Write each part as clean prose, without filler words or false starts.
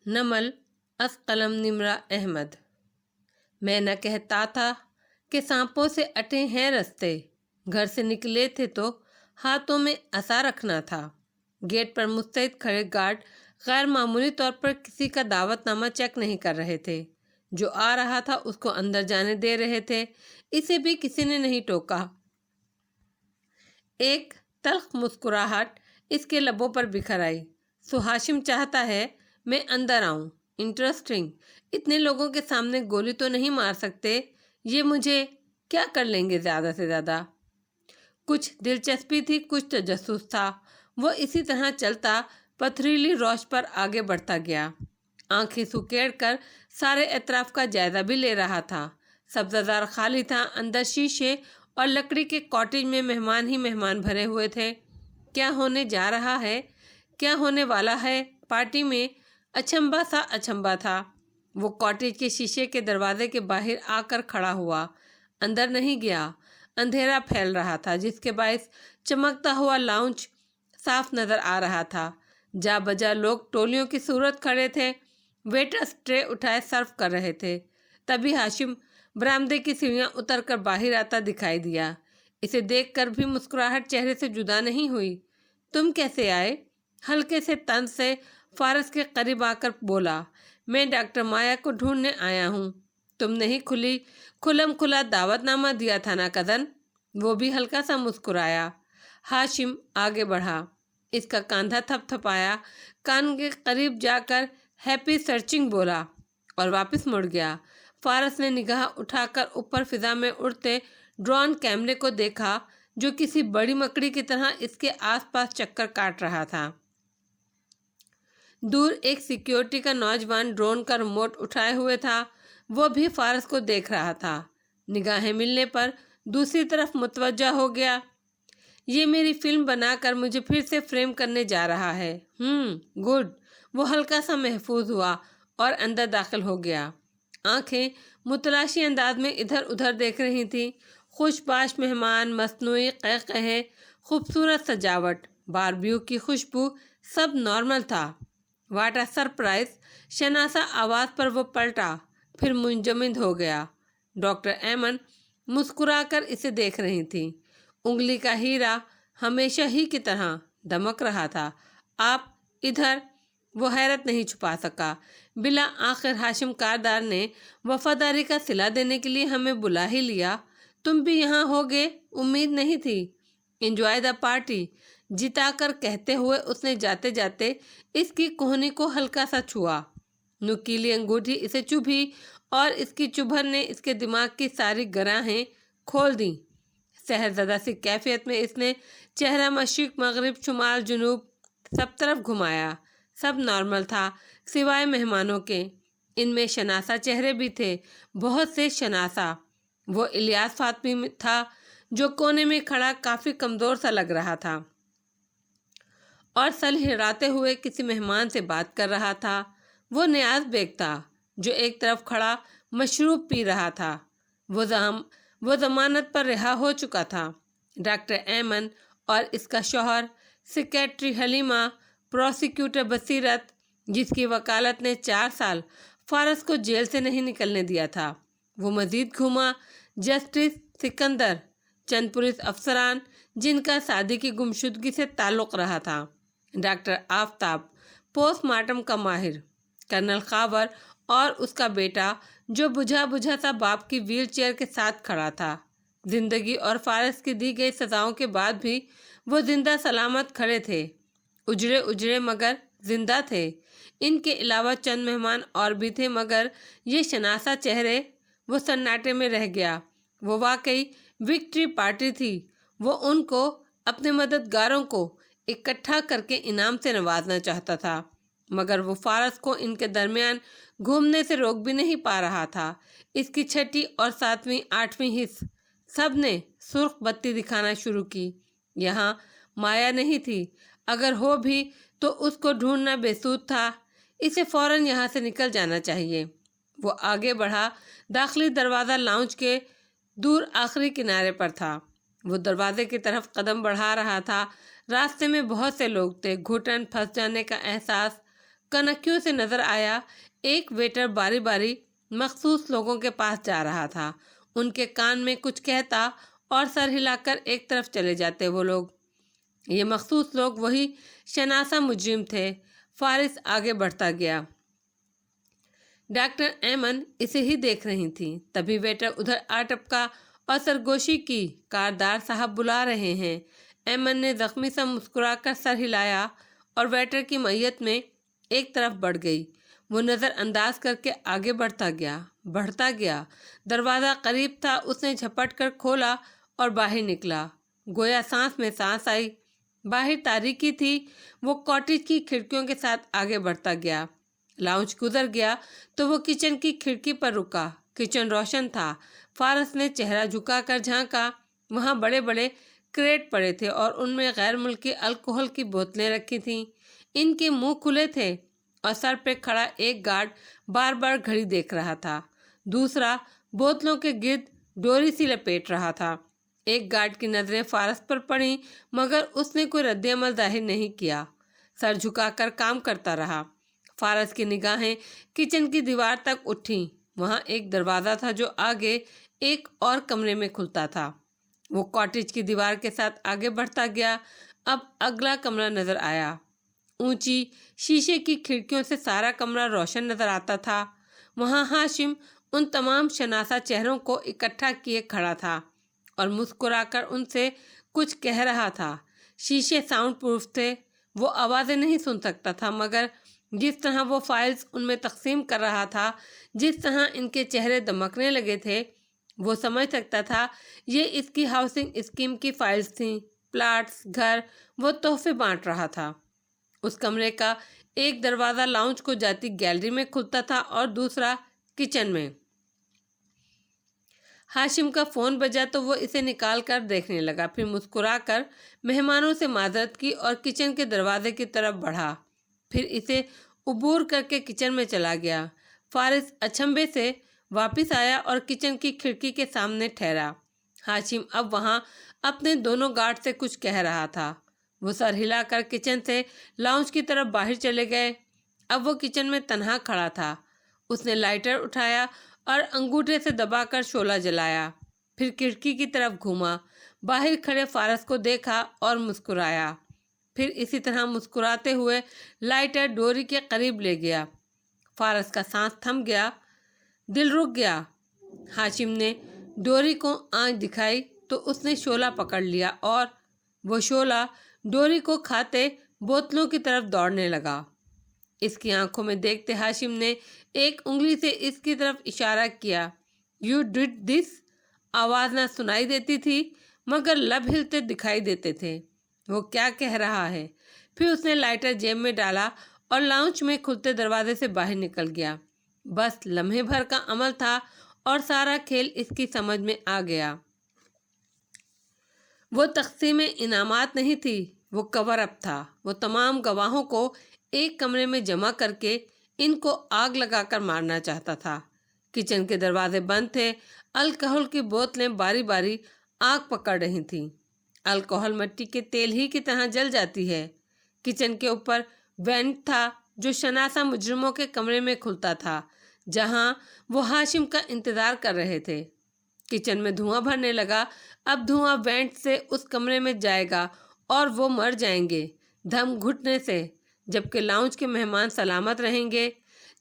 نمل از قلم نمرہ احمد۔ میں نہ کہتا تھا کہ سانپوں سے اٹے ہیں رستے، گھر سے نکلے تھے تو ہاتھوں میں عصا رکھنا تھا۔ گیٹ پر مستعد کھڑے گارڈ غیر معمولی طور پر کسی کا دعوت نامہ چیک نہیں کر رہے تھے۔ جو آ رہا تھا اس کو اندر جانے دے رہے تھے، اسے بھی کسی نے نہیں ٹوکا۔ ایک تلخ مسکراہٹ اس کے لبوں پر بکھر آئی۔ سو ہاشم چاہتا ہے میں اندر آؤں؟ انٹرسٹنگ۔ اتنے لوگوں کے سامنے گولی تو نہیں مار سکتے، یہ مجھے کیا کر لیں گے زیادہ سے زیادہ؟ کچھ دلچسپی تھی، کچھ تجسس تھا۔ وہ اسی طرح چلتا پتھریلی روش پر آگے بڑھتا گیا، آنکھیں سکیڑ کر سارے اطراف کا جائزہ بھی لے رہا تھا۔ سبزہ زار خالی تھا، اندر شیشے اور لکڑی کے کاٹیج میں مہمان ہی مہمان بھرے ہوئے تھے۔ کیا ہونے جا رہا ہے، کیا ہونے والا ہے؟ پارٹی میں اچنبھا سا اچنبھا تھا۔ وہ کاٹیج کے شیشے کے دروازے کے باہر آ کر کھڑا ہوا، اندر نہیں گیا۔ اندھیرا پھیل رہا تھا جس کے باعث چمکتا ہوا لاؤنج صاف نظر آ رہا تھا۔ جا بجا لوگ ٹولیوں کی صورت کھڑے تھے، ویٹرز ٹرے اٹھائے سرو کر رہے تھے۔ تبھی ہاشم برآمدے کی سیڑھیاں اتر کر باہر آتا دکھائی دیا۔ اسے دیکھ کر بھی مسکراہٹ چہرے سے جدا نہیں ہوئی۔ تم کیسے آئے؟ ہلکے سے طنز سے فارس کے قریب آ کر بولا، میں ڈاکٹر مایا کو ڈھونڈنے آیا ہوں۔ تم نے ہی کھلم کھلا دعوت نامہ دیا تھا نا کزن؟ وہ بھی ہلکا سا مسکرایا۔ ہاشم آگے بڑھا، اس کا کاندھا تھپ تھپایا، کان کے قریب جا کر ہیپی سرچنگ بولا اور واپس مڑ گیا۔ فارس نے نگاہ اٹھا کر اوپر فضا میں اڑتے ڈرون کیمرے کو دیکھا جو کسی بڑی مکڑی کی طرح اس کے آس پاس چکر کاٹ رہا تھا۔ دور ایک سیکیورٹی کا نوجوان ڈرون کا ریموٹ اٹھائے ہوئے تھا، وہ بھی فارس کو دیکھ رہا تھا۔ نگاہیں ملنے پر دوسری طرف متوجہ ہو گیا۔ یہ میری فلم بنا کر مجھے پھر سے فریم کرنے جا رہا ہے۔ گڈ۔ وہ ہلکا سا محفوظ ہوا اور اندر داخل ہو گیا۔ آنکھیں متلاشی انداز میں ادھر ادھر دیکھ رہی تھیں۔ خوش باش مہمان، مصنوعی قہقہے، خوبصورت سجاوٹ، باربیکیو کی خوشبو، سب نارمل تھا۔ What a surprise! شناسا آواز پر وہ پلٹا، پھر منجمد ہو گیا۔ ڈاکٹر ایمن مسکرا کر اسے دیکھ رہی تھی۔ انگلی کا ہیرا ہمیشہ ہی کی طرح دمک رہا تھا۔ آپ ادھر؟ وہ حیرت نہیں چھپا سکا۔ بلا آخر ہاشم کاردار نے وفاداری کا صلہ دینے کے لیے ہمیں بلا ہی لیا۔ تم بھی یہاں ہوگے، امید نہیں تھی۔ انجوائے دا پارٹی، جتا کر کہتے ہوئے اس نے جاتے جاتے اس کی کوہنی کو ہلکا سا چھوا۔ نکیلی انگوٹھی اسے چبھی اور اس کی چبھن نے اس کے دماغ کی ساری گرہیں کھول دیں۔ سحرزدہ سی کیفیت میں اس نے چہرہ مشرق مغرب شمال جنوب سب طرف گھمایا۔ سب نارمل تھا سوائے مہمانوں کے۔ ان میں شناسا چہرے بھی تھے، بہت سے شناسا۔ وہ الیاس فاطمی تھا جو کونے میں کھڑا کافی کمزور سا لگ رہا تھا اور سر ہلاتے ہوئے کسی مہمان سے بات کر رہا تھا۔ وہ نیاز بیگ تھا جو ایک طرف کھڑا مشروب پی رہا تھا۔ وہ ضمانت پر رہا ہو چکا تھا۔ ڈاکٹر ایمن اور اس کا شوہر، سیکریٹری حلیمہ، پروسیکیوٹر بصیرت، جس کی وکالت نے 4 سال فارس کو جیل سے نہیں نکلنے دیا تھا۔ وہ مزید گھوما، جسٹس سکندر، چند پولیس افسران جن کا سعدی کی گمشدگی سے تعلق رہا تھا، ڈاکٹر آفتاب، پوسٹ مارٹم کا ماہر، کرنل خاور اور اس کا بیٹا جو بجھا سا باپ کی ویل چیئر کے ساتھ کھڑا تھا۔ زندگی اور فارس کی دی گئی سزاؤں کے بعد بھی وہ زندہ سلامت کھڑے تھے، اجڑے مگر زندہ تھے۔ ان کے علاوہ چند مہمان اور بھی تھے مگر یہ شناسا چہرے۔ وہ سناٹے میں رہ گیا۔ وہ واقعی وکٹری پارٹی تھی۔ وہ ان کو، اپنے مددگاروں کو اکٹھا کر کے انعام سے نوازنا چاہتا تھا، مگر وہ فارس کو ان کے درمیان گھومنے سے روک بھی نہیں پا رہا تھا۔ اس کی 6 اور 7 8 حص سب نے سرخ بتی دکھانا شروع کی۔ یہاں مایا نہیں تھی، اگر ہو بھی تو اس کو ڈھونڈنا بے سود تھا۔ اسے فوراً یہاں سے نکل جانا چاہیے۔ وہ آگے بڑھا۔ داخلی دروازہ لاؤنج کے دور آخری کنارے پر تھا۔ وہ دروازے کی طرف قدم بڑھا رہا تھا۔ راستے میں بہت سے لوگ تھے۔ گھٹن پھنس جانے کا احساس कनखियों से नजर आया। एक वेटर बारी बारी मखसूस लोगों के पास जा रहा था, उनके कान में कुछ कहता और सर हिलाकर एक तरफ चले जाते वो लोग। ये मखसूस लोग वही शनासा मुजरिम थे। फारिस आगे बढ़ता गया। डॉक्टर एमन इसे ही देख रही थी। तभी वेटर उधर आ टपका और सरगोशी की, कारदार साहब बुला रहे हैं। एमन ने जख्मी सा मुस्कुराकर सर हिलाया और वेटर की मैयत में एक तरफ बढ़ गई। वो नज़रअंदाज करके आगे बढ़ता गया। दरवाज़ा करीब था। उसने झपट कर खोला और बाहर निकला। गोया सांस में सांस आई। बाहर तारीकी थी। वो कॉटेज की खिड़कियों के साथ आगे बढ़ता गया। लाउंज गुजर गया तो वो किचन की खिड़की पर रुका। किचन रोशन था। फारस ने चेहरा झुकाकर झांका। वहाँ बड़े बड़े क्रेट पड़े थे और उनमें गैर मुल्की अल्कोहल की बोतलें रखी थीं। इनके मुंह खुले थे और सर पे खड़ा एक गार्ड बार बार घड़ी देख रहा था। दूसरा बोतलों के गिर्द डोरी सी लपेट रहा था। एक गार्ड की नज़रें फारस पर पड़ी, मगर उसने कोई रद्द-ए-अमल जाहिर नहीं किया। सर झुकाकर काम करता रहा। फारस की निगाहें किचन की दीवार तक उठी। वहाँ एक दरवाज़ा था जो आगे एक और कमरे में खुलता था। वो कॉटेज की दीवार के साथ आगे बढ़ता गया। अब अगला कमरा नज़र आया। ऊंची शीशे की खिड़कियों से सारा कमरा रोशन नज़र आता था। वहाँ हाशिम उन तमाम शनासा चेहरों को इकट्ठा किए खड़ा था और मुस्कुराकर उनसे कुछ कह रहा था। शीशे साउंड प्रूफ थे। वो आवाज़ें नहीं सुन सकता था, मगर जिस तरह वो फाइल्स उनमें तकसीम कर रहा था, जिस तरह इनके चेहरे दमकने लगे थे, वो समझ सकता था ये इसकी हाउसिंग स्कीम की फाइल्स थीं। प्लाट्स, घर वो तोहफे बांट रहा था। उस कमरे का एक दरवाज़ा लाउंज को जाती गैलरी में खुलता था और दूसरा किचन में। हाशिम का फ़ोन बजा तो वो इसे निकाल कर देखने लगा। फिर मुस्कुराकर मेहमानों से माजरत की और किचन के दरवाजे की तरफ बढ़ा। फिर इसे उबूर करके किचन में चला गया। फारिस अचंभे से वापस आया और किचन की खिड़की के सामने ठहरा। हाशिम अब वहाँ अपने दोनों गार्ड से कुछ कह रहा था। वो सर हिलाकर किचन से लाउंज की तरफ बाहर चले गए। अब वो किचन में तन्हा खड़ा था। उसने लाइटर उठाया और अंगूठे से दबाकर शोला जलाया। फिर खिड़की की तरफ घूमा, बाहर खड़े फारस को देखा और मुस्कुराया। फिर इसी तरह मुस्कुराते हुए लाइटर डोरी के करीब ले गया। फारस का सांस थम गया, दिल रुक गया। हाशिम ने डोरी को आंच दिखाई तो उसने शोला पकड़ लिया और वो शोला डोरी को खाते बोतलों की तरफ दौड़ने लगा। इसकी आंखों में देखते हाशिम ने एक उंगली से इसकी तरफ इशारा किया। You did this. आवाज़ ना सुनाई देती थी, मगर लब हिलते दिखाई देते थे। वो क्या कह रहा है? फिर उसने लाइटर जेब में डाला और लाउंज में खुलते दरवाजे से बाहर निकल गया। बस लम्हे भर का अमल था और सारा खेल इसकी समझ में आ गया। वो तक़सीम इनामात नहीं थी, वो कवर अप था। वो तमाम गवाहों को एक कमरे में जमा करके इनको आग लगाकर मारना चाहता था। किचन के दरवाजे बंद थे। अल्कोहल की बोतलें बारी बारी आग पकड़ रही थीं। अल्कोहल मिट्टी के तेल ही की तरह जल जाती है। किचन के ऊपर वेंट था जो शनासा मुजरिमों के कमरे में खुलता था, जहां वो हाशिम का इंतज़ार कर रहे थे। किचन में धुआं भरने लगा। अब धुआं वेंट से उस कमरे में जाएगा और वो मर जाएंगे दम घुटने से, जबकि लाउंज के मेहमान सलामत रहेंगे।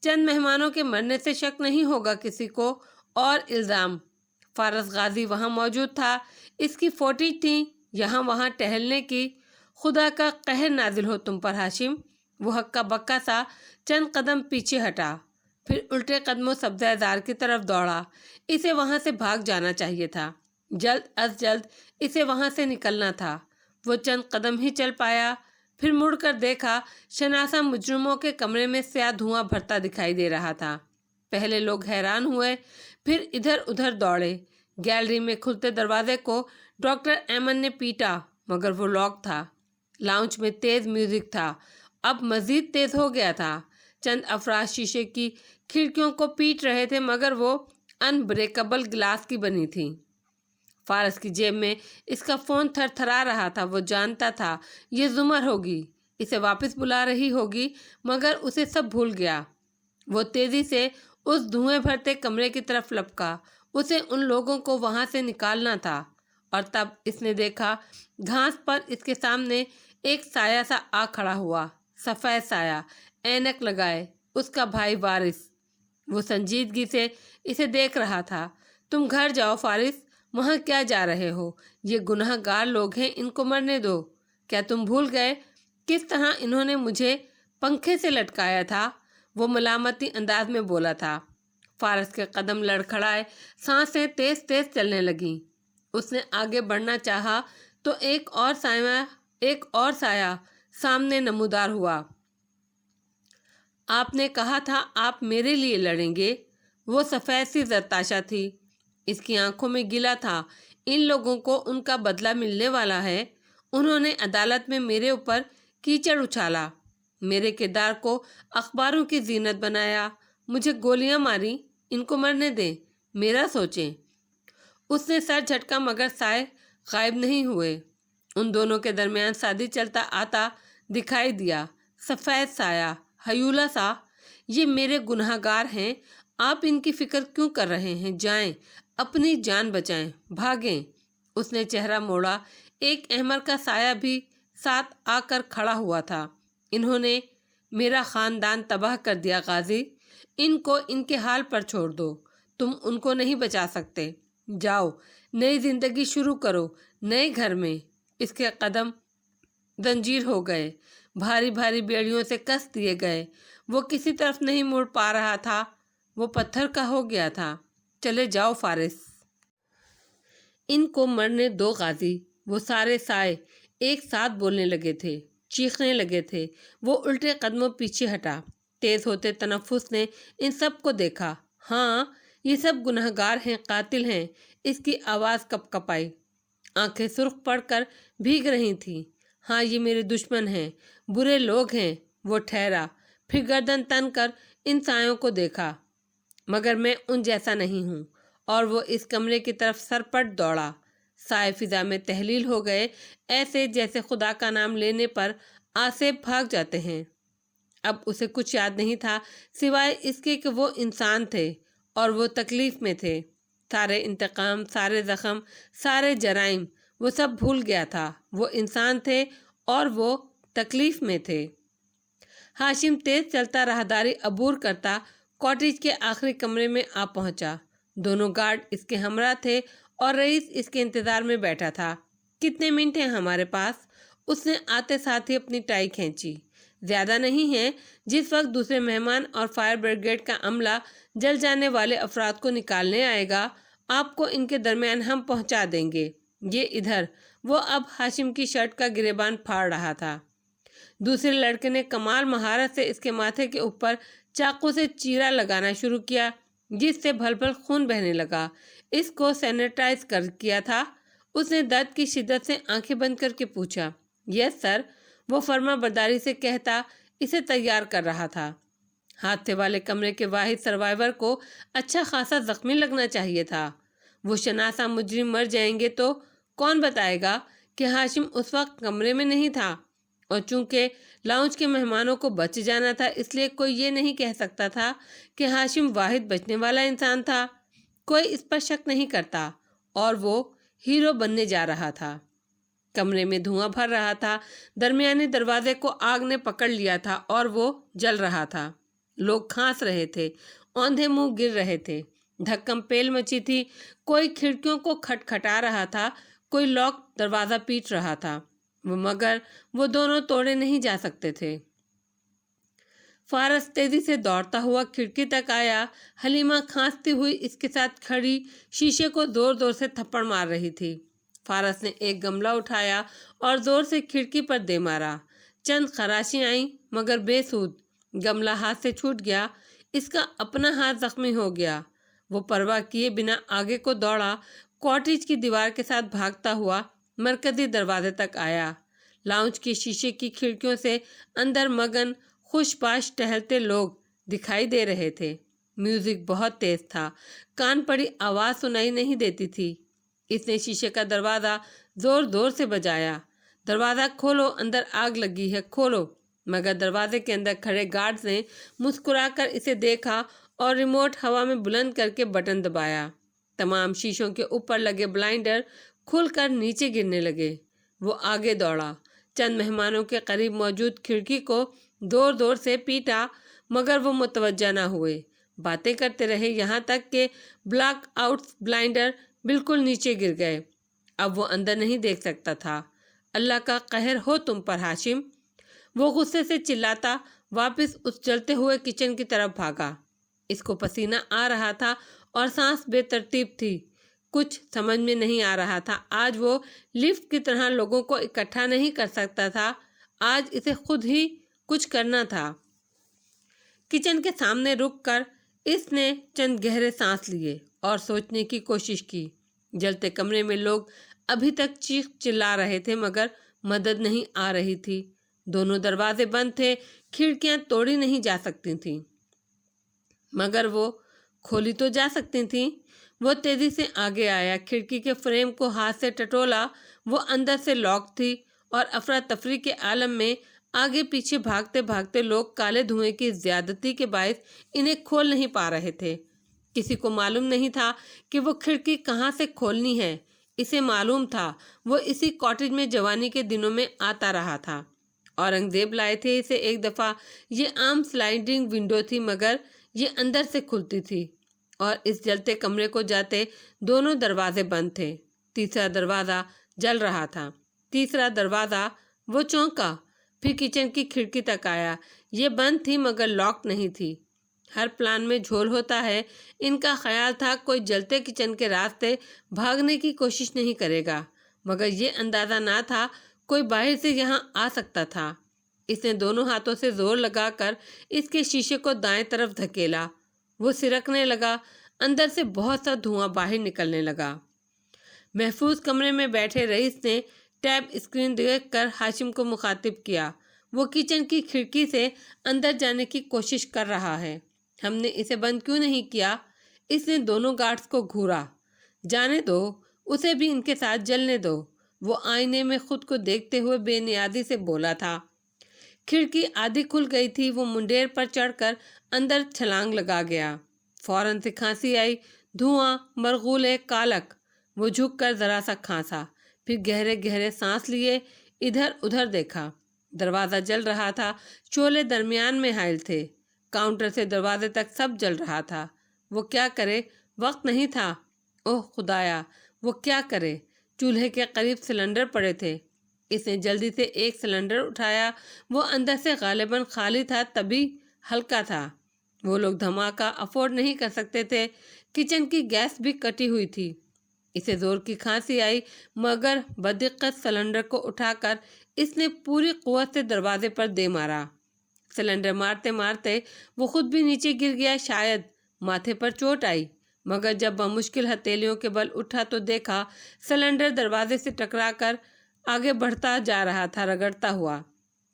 चंद मेहमानों के मरने से शक नहीं होगा किसी को, और इल्ज़ाम। फारस गाजी वहाँ मौजूद था। इसकी फोटेज थी यहाँ वहाँ टहलने की। खुदा का कहर नाजिल हो तुम पर हाशिम। वो हक्का बक्का सा चंद कदम पीछे हटा, फिर उल्टे कदमों सब्ज़ाजार की तरफ दौड़ा। इसे वहाँ से भाग जाना चाहिए था। जल्द अज जल्द इसे वहाँ से निकलना था। वो चंद कदम ही चल पाया, फिर मुड़कर देखा। शनासा मुजरिमों के कमरे में स्याह धुआं भरता दिखाई दे रहा था। पहले लोग हैरान हुए, फिर इधर उधर दौड़े। गैलरी में खुलते दरवाजे को डॉक्टर एमन ने पीटा, मगर वो लॉक था। लाउंज में तेज़ म्यूजिक था, अब मज़ीद तेज़ हो गया था। चंद अफराद शीशे की खिड़कियों को पीट रहे थे, मगर वो अनब्रेकेबल ग्लास की बनी थी। फारस की जेब में इसका फ़ोन थरथरा रहा था। वो जानता था ये जुमर होगी। इसे वापस बुला रही होगी, मगर उसे सब भूल गया। वो तेजी से उस धुएं भरते कमरे की तरफ लपका। उसे उन लोगों को वहां से निकालना था। और तब इसने देखा घास पर इसके सामने एक साया सा आ खड़ा हुआ, सफ़ेद साया, ऐनक लगाए, उसका भाई वारिस। वो संजीदगी से इसे देख रहा था। तुम घर जाओ फारिस, वहाँ क्या जा रहे हो? ये गुनाहगार लोग हैं, इनको मरने दो। क्या तुम भूल गए किस तरह इन्होंने मुझे पंखे से लटकाया था? वो मलामती अंदाज में बोला था। फारिस के कदम लड़खड़ाए, सांसें तेज तेज चलने लगीं। उसने आगे बढ़ना चाहा तो एक और साया सामने नमूदार हुआ। आपने कहा था आप मेरे लिए लड़ेंगे। वो सफ़ेद सी जरताशा थी। इसकी आंखों में गिला था। इन लोगों को उनका बदला मिलने वाला है। उन्होंने अदालत में मेरे ऊपर कीचड़ उछाला, मेरे किरदार को अखबारों की जीनत बनाया, मुझे गोलियां मारी। इनको मरने दें, मेरा सोचें। उसने सर झटका मगर साए गायब नहीं हुए। उन दोनों के दरमियान शादी चलता आता दिखाई दिया। सफ़ेद साया, हयूला सा, ये मेरे गुनहगार हैं, आप इनकी फिक्र क्यों कर रहे हैं? जाएं, अपनी जान बचाएं, भागें। उसने चेहरा मोड़ा। एक अहमर का साया भी साथ आकर खड़ा हुआ था। इन्होंने मेरा ख़ानदान तबाह कर दिया गाजी। इनको इनके हाल पर छोड़ दो। तुम उनको नहीं बचा सकते। जाओ, नई जिंदगी शुरू करो नए घर में। इसके कदम जंजीर हो गए, भारी भारी बेड़ियों से कस दिए गए। वो किसी तरफ नहीं मुड़ पा रहा था। वो पत्थर का हो गया था। चले जाओ फारिस, इनको मरने दो गाजी। वो सारे साए एक साथ बोलने लगे थे, चीखने लगे थे। वो उल्टे कदमों पीछे हटा। तेज होते तनफ्फुस ने इन सब को देखा। हाँ, ये सब गुनहगार हैं, कातिल हैं। इसकी आवाज़ कपकपाई, आंखें सुर्ख पड़कर भीग रही थीं। हाँ, ये मेरे दुश्मन हैं, बुरे लोग हैं। वो ठहरा, फिर गर्दन तन कर इन सायों को देखा। मगर मैं उन जैसा नहीं हूँ। और वो इस कमरे की तरफ सरपट दौड़ा। साए फिजा में तहलील हो गए, ऐसे जैसे खुदा का नाम लेने पर आसे भाग जाते हैं। अब उसे कुछ याद नहीं था सिवाय इसके कि वो इंसान थे और वो तकलीफ में थे। सारे इंतकाम, सारे ज़ख्म, सारे जराइम, वो सब भूल गया था। वो इंसान थे और वो तकलीफ में थे। हाशिम तेज चलता राहदारी अबूर करता कॉटेज के आखिरी कमरे में आ पहुंचा। दोनों गार्ड इसके हमरा थे और रईस इसके इंतज़ार में बैठा था। कितने मिनट हैं हमारे पास? उसने आते साथ ही अपनी टाई खींची। ज़्यादा नहीं है। जिस वक्त दूसरे मेहमान और फायर ब्रिगेड का अमला जल जाने वाले अफराद को निकालने आएगा, आपको इनके दरमियान हम पहुंचा देंगे। ये इधर। वो अब हाशिम की शर्ट का गिरेबान फाड़ रहा था। दूसरे लड़के ने कमाल महारत से इसके माथे के ऊपर चाकू से चीरा लगाना शुरू किया, जिससे भल भल खून बहने लगा। इसको सैनिटाइज कर किया था। उसने दर्द की शिद्दत से आंखें बंद करके पूछा। यस सर, वो फर्मा बरदारी से कहता इसे तैयार कर रहा था। हादसे वाले कमरे के वाहिद सर्वाइवर को अच्छा खासा जख्मी लगना चाहिए था। वो शनासा मुजरिम मर जाएंगे तो कौन बताएगा कि हाशिम उस वक्त कमरे में नहीं था। और चूंकि लाउंज के मेहमानों को बच जाना था, इसलिए कोई ये नहीं कह सकता था कि हाशिम वाहिद बचने वाला इंसान था। कोई इस पर शक नहीं करता और वो हीरो बनने जा रहा था। कमरे में धुआं भर रहा था। दरमियाने दरवाजे को आग ने पकड़ लिया था और वो जल रहा था। लोग खांस रहे थे, औंधे मुंह गिर रहे थे। धक्कम पेल मची थी। कोई खिड़कियों को खटखटा रहा था, कोई लॉक दरवाज़ा पीट रहा था। मगर वो दोनों तोड़े नहीं जा सकते थे। फारस तेजी से दौड़ता हुआ खिड़की तक आया। हलीमा खांसती हुई इसके साथ खड़ी शीशे को जोर जोर से थप्पड़ मार रही थी। फारस ने एक गमला उठाया और जोर से खिड़की पर दे मारा। चंद खराशी आईं, मगर बेसूद। गमला हाथ से छूट गया। इसका अपना हाथ जख्मी हो गया। वो परवाह किए बिना आगे को दौड़ा। कॉटेज की दीवार के साथ भागता हुआ मरकजी दरवाजे तक आया। लाउंज की शीशे की खिड़कियों से अंदर मगन खुशबाश टहलते लोग दिखाई दे रहे थे। म्यूजिक बहुत तेज था, कान पड़ी आवाज़ सुनाई नहीं देती थी। इसने शीशे का दरवाज़ा जोर जोर से बजाया। दरवाज़ा खोलो, अंदर आग लगी है, खोलो। मगर दरवाजे के अंदर खड़े गार्ड्स ने मुस्कुराकर इसे देखा और रिमोट हवा में बुलंद करके बटन दबाया। तमाम शीशों के ऊपर लगे ब्लाइंडर खुलकर नीचे गिरने लगे। वो आगे दौड़ा, चंद मेहमानों के करीब मौजूद खिड़की को जोर जोर से पीटा, मगर वो मुतवज्जा ना हुए। बातें करते रहे, यहाँ तक कि ब्लैक आउट ब्लाइंडर बिल्कुल नीचे गिर गए। अब वो अंदर नहीं देख सकता था। अल्लाह का कहर हो तुम पर हाशिम, वो गुस्से से चिल्लाता वापस उस जलते हुए किचन की तरफ भागा। इसको पसीना आ रहा था और सांस बेतरतीब थी। कुछ समझ में नहीं आ रहा था। आज वो लिफ्ट की तरह लोगों को इकट्ठा नहीं कर सकता था, आज इसे खुद ही कुछ करना था। किचन के सामने रुककर इसने चंद गहरे सांस लिए और सोचने की कोशिश की। जलते कमरे में लोग अभी तक चीख चिल्ला रहे थे, मगर मदद नहीं आ रही थी। दोनों दरवाजे बंद थे, खिड़कियां तोड़ी नहीं जा सकती थीं, मगर वो खोली तो जा सकती थीं। वो तेजी से आगे आया, खिड़की के फ्रेम को हाथ से टटोला। वो अंदर से लॉक थी और अफरा तफरी के आलम में आगे पीछे भागते भागते लोग काले धुएं की ज्यादती के बायस इन्हें खोल नहीं पा रहे थे। किसी को मालूम नहीं था कि वो खिड़की कहाँ से खोलनी है। इसे मालूम था, वो इसी कॉटेज में जवानी के दिनों में आता रहा था। औरंगजेब लाए थे इसे एक दफ़ा। ये आम स्लाइडिंग विंडो थी, मगर ये अंदर से खुलती थी और इस जलते कमरे को जाते दोनों दरवाजे बंद थे। तीसरा दरवाज़ा जल रहा था। तीसरा दरवाज़ा, वो चौंका, फिर किचन की खिड़की तक आया। ये बंद थी मगर लॉक नहीं थी। हर प्लान में झोल होता है। इनका ख्याल था कोई जलते किचन के रास्ते भागने की कोशिश नहीं करेगा, मगर ये अंदाज़ा ना था कोई बाहर से यहाँ आ सकता था। इसने दोनों हाथों से जोर लगाकर इसके शीशे को दाएं तरफ धकेला। वो सिरकने लगा। अंदर से बहुत सा धुआं बाहर निकलने लगा। महफूज कमरे में बैठे रईस ने टैब स्क्रीन देखकर हाशिम को मुखातिब किया। वो किचन की खिड़की से अंदर जाने की कोशिश कर रहा है। हमने इसे बंद क्यों नहीं किया? इसने दोनों गार्ड्स को घूरा। जाने दो, उसे भी इनके साथ जलने दो, वो आईने में खुद को देखते हुए बेनियादी से बोला था। खिड़की आधी खुल गई थी। वो मुंडेर पर चढ़कर अंदर छलांग लगा गया। फौरन से खांसी आई, धुआं, मरगूले, कालक। वो झुककर जरा सा खांसा, फिर गहरे गहरे सांस लिए, इधर उधर देखा। दरवाज़ा जल रहा था, शोले दरमियान में हाइल थे। काउंटर से दरवाजे तक सब जल रहा था। वो क्या करे? वक्त नहीं था। ओह खुदाया, वो क्या करे? चूल्हे के करीब सिलेंडर पड़े थे। इसने जल्दी से एक सिलेंडर उठाया। वो अंदर से गालिबन खाली था, तभी हल्का था। वो लोग धमाका अफोर्ड नहीं कर सकते थे। किचन की गैस भी कटी हुई थी। इसे जोर की खांसी आई, मगर बदिक्कत सिलेंडर को उठाकर इसने पूरी कुव्वत से दरवाजे पर दे मारा। सिलेंडर मारते मारते वो खुद भी नीचे गिर गया। शायद माथे पर चोट आई, मगर जब वह मुश्किल हथेलियों के बल उठा तो देखा सिलेंडर दरवाजे से टकराकर आगे बढ़ता जा रहा था, रगड़ता हुआ।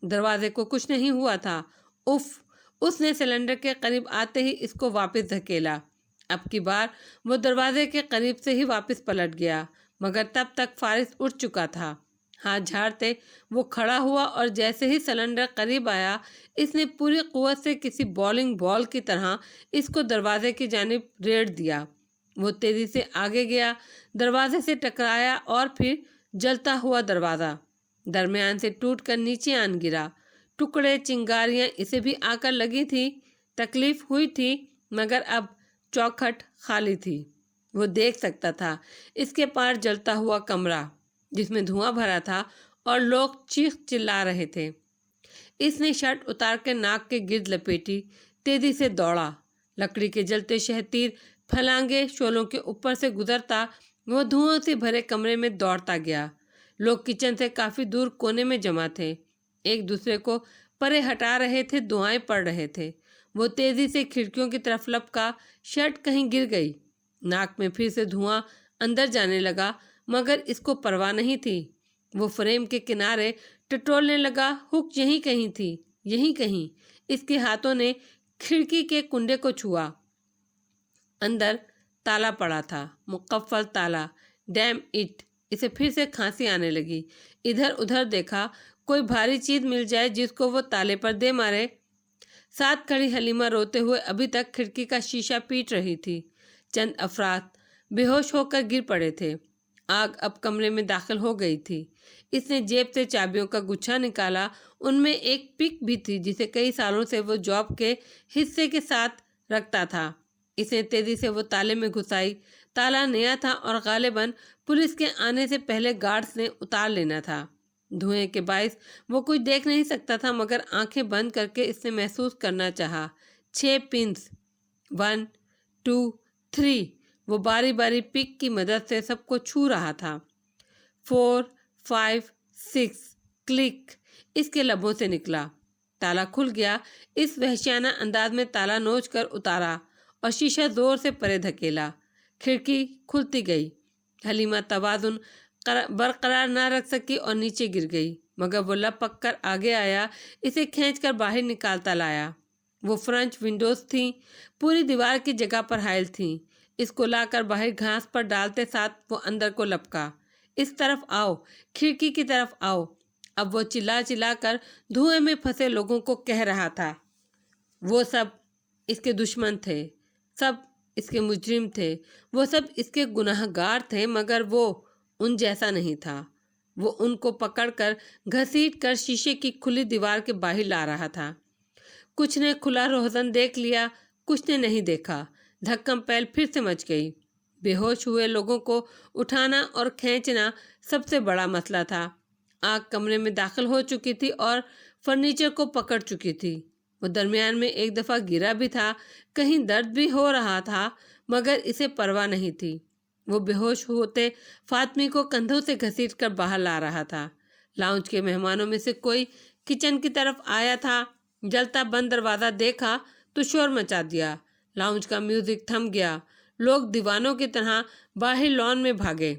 दरवाजे को कुछ नहीं हुआ था। उफ! उसने सिलेंडर के करीब आते ही इसको वापस धकेला। अब की बार वो दरवाजे के करीब से ही वापस पलट गया, मगर तब तक फारिस उठ चुका था। हाथ झाड़ते वो खड़ा हुआ और जैसे ही सिलेंडर करीब आया, इसने पूरी कुव्वत से किसी बॉलिंग बॉल की तरह इसको दरवाजे की जानिब रेड़ दिया। वो तेजी से आगे गया, दरवाजे से टकराया और फिर जलता हुआ दरवाज़ा दरमियान से टूटकर नीचे आन गिरा। टुकड़े, चिंगारियां इसे भी आकर लगी थी। तकलीफ हुई थी, मगर अब चौखट खाली थी। वो देख सकता था इसके पार जलता हुआ कमरा जिसमें धुआं भरा था और लोग चीख चिल्ला रहे थे। इसने शर्ट उतार के नाक के गिर्द लपेटी, तेजी से दौड़ा। लकड़ी के जलते शहतीर फलांगे शोलों के ऊपर से गुजरता वो धुआं से भरे कमरे में दौड़ता गया। लोग किचन से काफ़ी दूर कोने में जमा थे, एक दूसरे को परे हटा रहे थे, दुआएं पड़ रहे थे। वो तेज़ी से खिड़कियों की तरफ लपका, शर्ट कहीं गिर गई। नाक में फिर से धुआं अंदर जाने लगा, मगर इसको परवाह नहीं थी। वो फ्रेम के किनारे टटोलने लगा। हुक यहीं कहीं थी, यहीं कहीं। इसके हाथों ने खिड़की के कुंडे को छुआ। अंदर ताला पड़ा था, मुकफ्फल ताला। Damn it! इसे फिर से खांसी आने लगी। इधर उधर देखा, कोई भारी चीज मिल जाए जिसको वो ताले पर दे मारे। साथ खड़ी हलीमा रोते हुए अभी तक खिड़की का शीशा पीट रही थी। चंद अफराद बेहोश होकर गिर पड़े थे। आग अब कमरे में दाखिल हो गई थी। इसने जेब से चाबियों का गुच्छा निकाला। उनमें एक पिक भी थी जिसे कई सालों से वो जॉब के हिस्से के साथ रखता था। इसने तेजी से वो ताले में घुसाई। ताला नया था और गालिबन पुलिस के आने से पहले गार्ड्स ने उतार लेना था। धुएं के बायस वो कुछ देख नहीं सकता था, मगर आंखें बंद करके इसने महसूस करना चाहा। 6 पिन्स, 1 2 3। वो बारी बारी पिक की मदद से सबको छू रहा था। 4 5 6 क्लिक इसके लबों से निकला। ताला खुल गया। इस वहशियाना अंदाज में ताला नोच कर उतारा और शीशा जोर से परे धकेला। खिड़की खुलती गई। हलीमा तवाजुन बरकरार न रख सकी और नीचे गिर गई, मगर वो लपक कर आगे आया, इसे खींचकर बाहर निकालता लाया। वो फ्रेंच विंडोज थीं, पूरी दीवार की जगह पर हायल थीं। इसको लाकर बाहर घास पर डालते साथ वो अंदर को लपका। इस तरफ आओ, खिड़की की तरफ आओ। अब वो चिल्ला चिल्ला कर धुएं में फंसे लोगों को कह रहा था। वो सब इसके दुश्मन थे, सब इसके मुजरिम थे, वो सब इसके गुनाहगार थे, मगर वो उन जैसा नहीं था। वो उनको पकड़कर घसीट कर शीशे की खुली दीवार के बाहर ला रहा था। कुछ ने खुला रोहजन देख लिया, कुछ ने नहीं देखा। धक्कम पैल फिर से मच गई। बेहोश हुए लोगों को उठाना और खींचना सबसे बड़ा मसला था। आग कमरे में दाखिल हो चुकी थी और फर्नीचर को पकड़ चुकी थी। वो दरमियान में एक दफ़ा गिरा भी था, कहीं दर्द भी हो रहा था, मगर इसे परवाह नहीं थी। वो बेहोश होते फातमी को कंधों से घसीट कर बाहर ला रहा था। लाउंज के मेहमानों में से कोई किचन की तरफ आया था। जलता बंद दरवाज़ा देखा तो शोर मचा दिया। लाउंज का म्यूजिक थम गया। लोग दीवानों की तरह बाहर लॉन में भागे।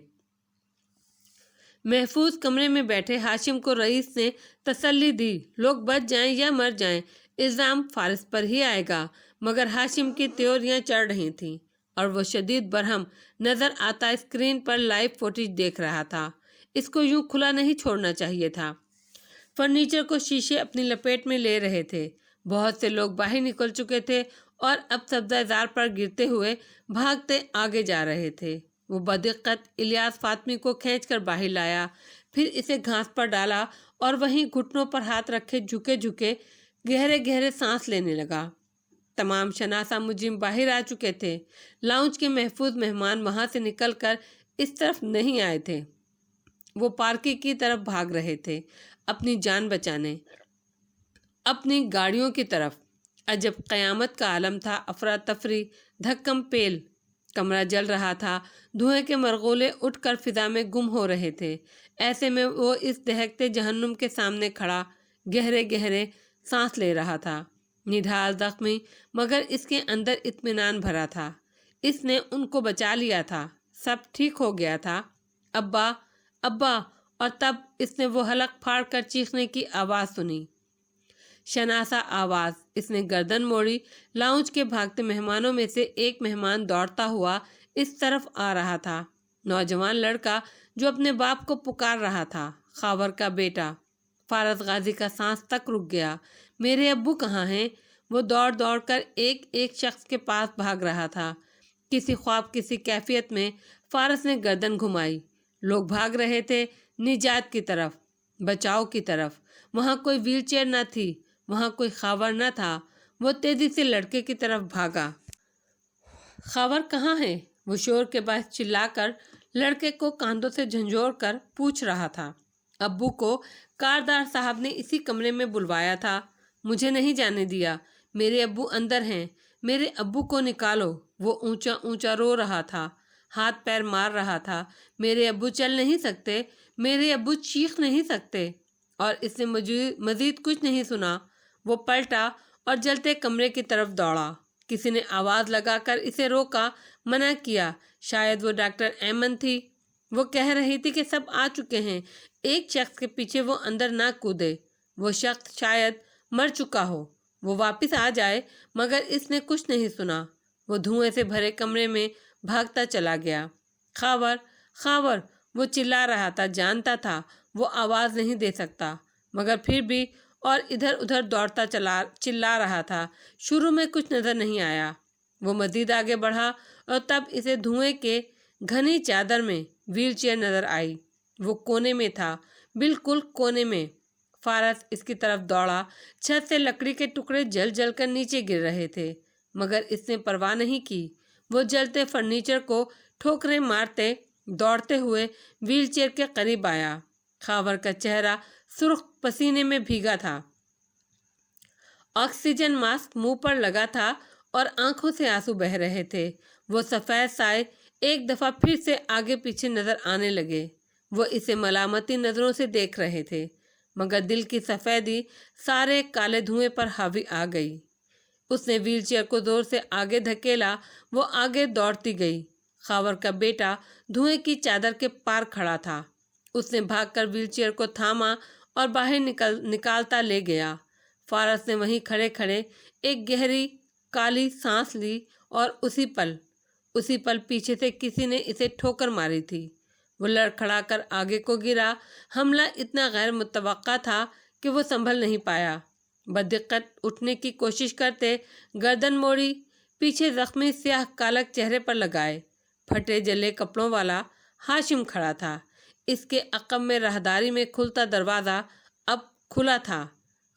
महफूज कमरे में बैठे हाशिम को रईस ने तसल्ली दी, लोग बच जाएं या मर जाएं, इल्ज़ाम फारिस पर ही आएगा। मगर हाशिम की त्योरियां चढ़ रही थीं और वो शदीद बरहम नज़र आता स्क्रीन पर लाइव फुटेज देख रहा था। इसको यूं खुला नहीं छोड़ना चाहिए था। फर्नीचर को शीशे अपनी लपेट में ले रहे थे। बहुत से लोग बाहर निकल चुके थे और अब सब्ज़ाजार पर गिरते हुए भागते आगे जा रहे थे। वो बदिक्कत इलियास फातमी को खींचकर बाहर लाया, फिर इसे घास पर डाला और वहीं घुटनों पर हाथ रखे झुके झुके गहरे गहरे सांस लेने लगा। तमाम शनासा मुजरिम बाहर आ चुके थे। लाउंज के महफूज मेहमान वहां से निकलकर इस तरफ नहीं आए थे। वो पार्की की तरफ भाग रहे थे, अपनी जान बचाने, अपनी गाड़ियों की तरफ। अजब क़यामत का आलम था। अफरा तफरी, धक्कम पेल। कमरा जल रहा था। धुएं के मरगोले उठकर फिजा में गुम हो रहे थे। ऐसे में वो इस दहकते जहन्नुम के सामने खड़ा गहरे गहरे सांस ले रहा था। निढाल जख्मी, मगर इसके अंदर इत्मीनान भरा था। इसने उनको बचा लिया था, सब ठीक हो गया था। अब्बा अब्बा। और तब इसने वो हलक फाड़ कर चीखने की आवाज़ सुनी। शनासा आवाज़। इसने गर्दन मोड़ी। लाउंज के भागते मेहमानों में से एक मेहमान दौड़ता हुआ इस तरफ आ रहा था। नौजवान लड़का जो अपने बाप को पुकार रहा था, खावर का बेटा। फारस गाजी का सांस तक रुक गया। मेरे अब्बू कहाँ हैं? वो दौड़ दौड़ कर एक एक शख्स के पास भाग रहा था। किसी ख्वाब किसी कैफियत में फारस ने गर्दन घुमाई। लोग भाग रहे थे निजात की तरफ, बचाव की तरफ। वहाँ कोई व्हीलचेयर न थी, वहाँ कोई खावर न था। वो तेजी से लड़के की तरफ भागा। खावर कहाँ है? वो शोर के बाद चिल्लाकर लड़के को कांधों से झंझोड़ कर पूछ रहा था। अब्बू को कारदार साहब ने इसी कमरे में बुलवाया था, मुझे नहीं जाने दिया। मेरे अब्बू अंदर हैं, मेरे अब्बू को निकालो। वो ऊंचा ऊंचा रो रहा था, हाथ पैर मार रहा था। मेरे अब्बू चल नहीं सकते, मेरे अब्बू चीख नहीं सकते। और इसने मजीद कुछ नहीं सुना। वो पलटा और जलते कमरे की तरफ दौड़ा। किसी ने आवाज़ लगाकर इसे रोका, मना किया। शायद वो डॉक्टर ऐमन थी। वो कह रही थी कि सब आ चुके हैं। एक शख्स के पीछे वो अंदर ना कूदे, वो शख्स शायद मर चुका हो, वो वापस आ जाए। मगर इसने कुछ नहीं सुना। वो धुएं से भरे कमरे में भागता चला गया। खावर खावर। वो चिल्ला रहा था, जानता था वो आवाज़ नहीं दे सकता, मगर फिर भी और इधर उधर दौड़ता चिल्ला रहा था। शुरू में कुछ नज़र नहीं आया। वो मज़ीद आगे बढ़ा और तब इसे धुएं के घनी चादर में व्हीलचेयर नज़र आई। वो कोने में था, बिल्कुल कोने में। फारस इसकी तरफ दौड़ा। छत से लकड़ी के टुकड़े जल जल कर नीचे गिर रहे थे, मगर इसने परवाह नहीं की। वो जलते फर्नीचर को ठोकरें मारते दौड़ते हुए व्हीलचेयर के करीब आया। खावर का चेहरा सुर्ख पसीने में भीगा था। ऑक्सीजन मास्क मुंह पर लगा था और आंखों से आंसू बह रहे थे। वो सफ़ेद साए एक दफ़ा फिर से आगे पीछे नज़र आने लगे। वो इसे मलामती नज़रों से देख रहे थे, मगर दिल की सफ़ेदी सारे काले धुएं पर हावी आ गई। उसने व्हीलचेयर को जोर से आगे धकेला। वो आगे दौड़ती गई। खावर का बेटा धुएं की चादर के पार खड़ा था। उसने भागकर व्हीलचेयर को थामा और बाहर निकालता ले गया। फारस ने वहीं खड़े खड़े एक गहरी काली सांस ली और उसी पल पीछे से किसी ने इसे ठोकर मारी थी। वो लड़खड़ाकर आगे को गिरा। हमला इतना गैर मुतवक्का था कि वो संभल नहीं पाया। बदिक्कत उठने की कोशिश करते गर्दन मोड़ी, पीछे जख्मी स्याह कालक चेहरे पर लगाए फटे जले कपड़ों वाला हाशिम खड़ा था। इसके अक़ब में राहदारी में खुलता दरवाज़ा अब खुला था।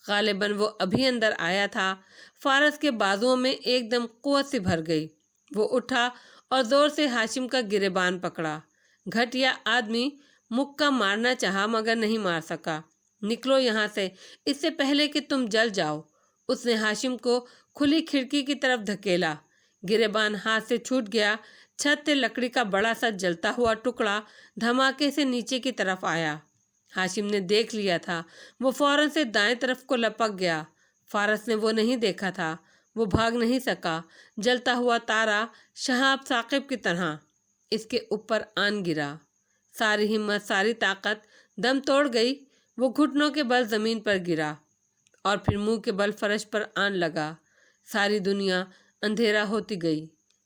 गालिबन वो अभी अंदर आया था। फारस के बाजुओं में एकदम कुव्वत सी भर गई। वो उठा और ज़ोर से हाशिम का गिरेबान पकड़ा। घटिया आदमी मुक्का मारना चाहा, मगर नहीं मार सका। निकलो यहाँ से, इससे पहले कि तुम जल जाओ। उसने हाशिम को खुली खिड़की की तरफ धकेला। गिरेबान हाथ से छूट गया। छत से लकड़ी का बड़ा सा जलता हुआ टुकड़ा धमाके से नीचे की तरफ आया। हाशिम ने देख लिया था। वो फौरन से दाएं तरफ को लपक गया। फारस ने वो नहीं देखा था। वो भाग नहीं सका। जलता हुआ तारा शहाब साकिब की तरह इसके ऊपर आन गिरा। सारी हिम्मत, सारी ताकत दम तोड़ गई। वो घुटनों के बल ज़मीन पर गिरा और फिर मुंह के बल फर्श पर आन लगा। सारी दुनिया अंधेरा होती गई।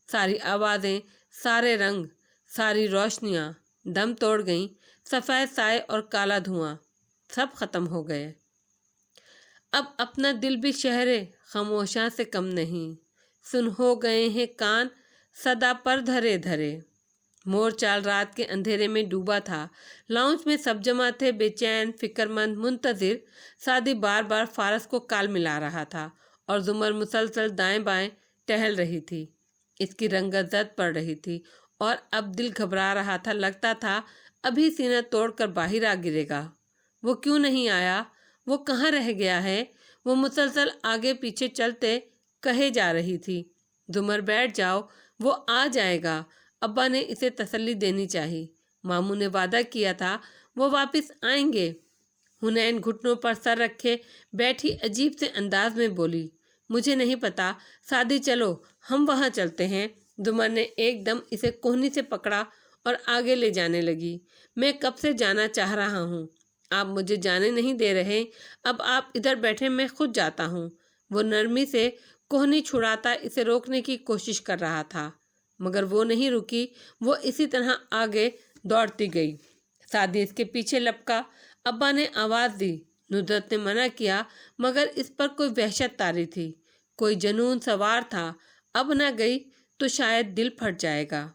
सारी आवाज़ें, सारे रंग, सारी रोशनियाँ दम तोड़ गईं। सफ़ेद साए और काला धुआं सब ख़त्म हो गए। अब अपना दिल भी शहरे खामोशां से कम नहीं। सुन हो गए हैं कान सदा पर धरे धरे। मोर चाल रात के अंधेरे में डूबा था। लाउंज में सब जमा थे, बेचैन, फिक्रमंद, मुंतजिर। सादी बार बार फारस को काल मिला रहा था और जुमर मुसलसल दाएं बाएं टहल रही थी। इसकी रंगत जद पड़ रही थी और अब दिल घबरा रहा था। लगता था अभी सीना तोड़कर बाहर आ गिरेगा। वो क्यों नहीं आया? वो कहाँ रह गया है? वो मुसलसल आगे पीछे चलते कहे जा रही थी, जुमर बैठ जाओ, वो आ जाएगा। अब्बा ने इसे तसल्ली देनी चाहिए। मामू ने वादा किया था वो वापस आएंगे। हुनैन घुटनों पर सर रखे बैठी अजीब से अंदाज में बोली, मुझे नहीं पता, सादी चलो, हम वहाँ चलते हैं। जुमर ने एकदम इसे कोहनी से पकड़ा और आगे ले जाने लगी। मैं कब से जाना चाह रहा हूँ, आप मुझे जाने नहीं दे रहे। अब आप इधर बैठे, मैं खुद जाता हूँ। वो नरमी से कोहनी छुड़ाता इसे रोकने की कोशिश कर रहा था, मगर वो नहीं रुकी। वो इसी तरह आगे दौड़ती गई। सादी इसके पीछे लपका। अब्बा ने आवाज़ दी। नुसरत ने मना किया, मगर इस पर कोई वहशत तारी थी, कोई जुनून सवार था। अब ना गई तो शायद दिल फट जाएगा।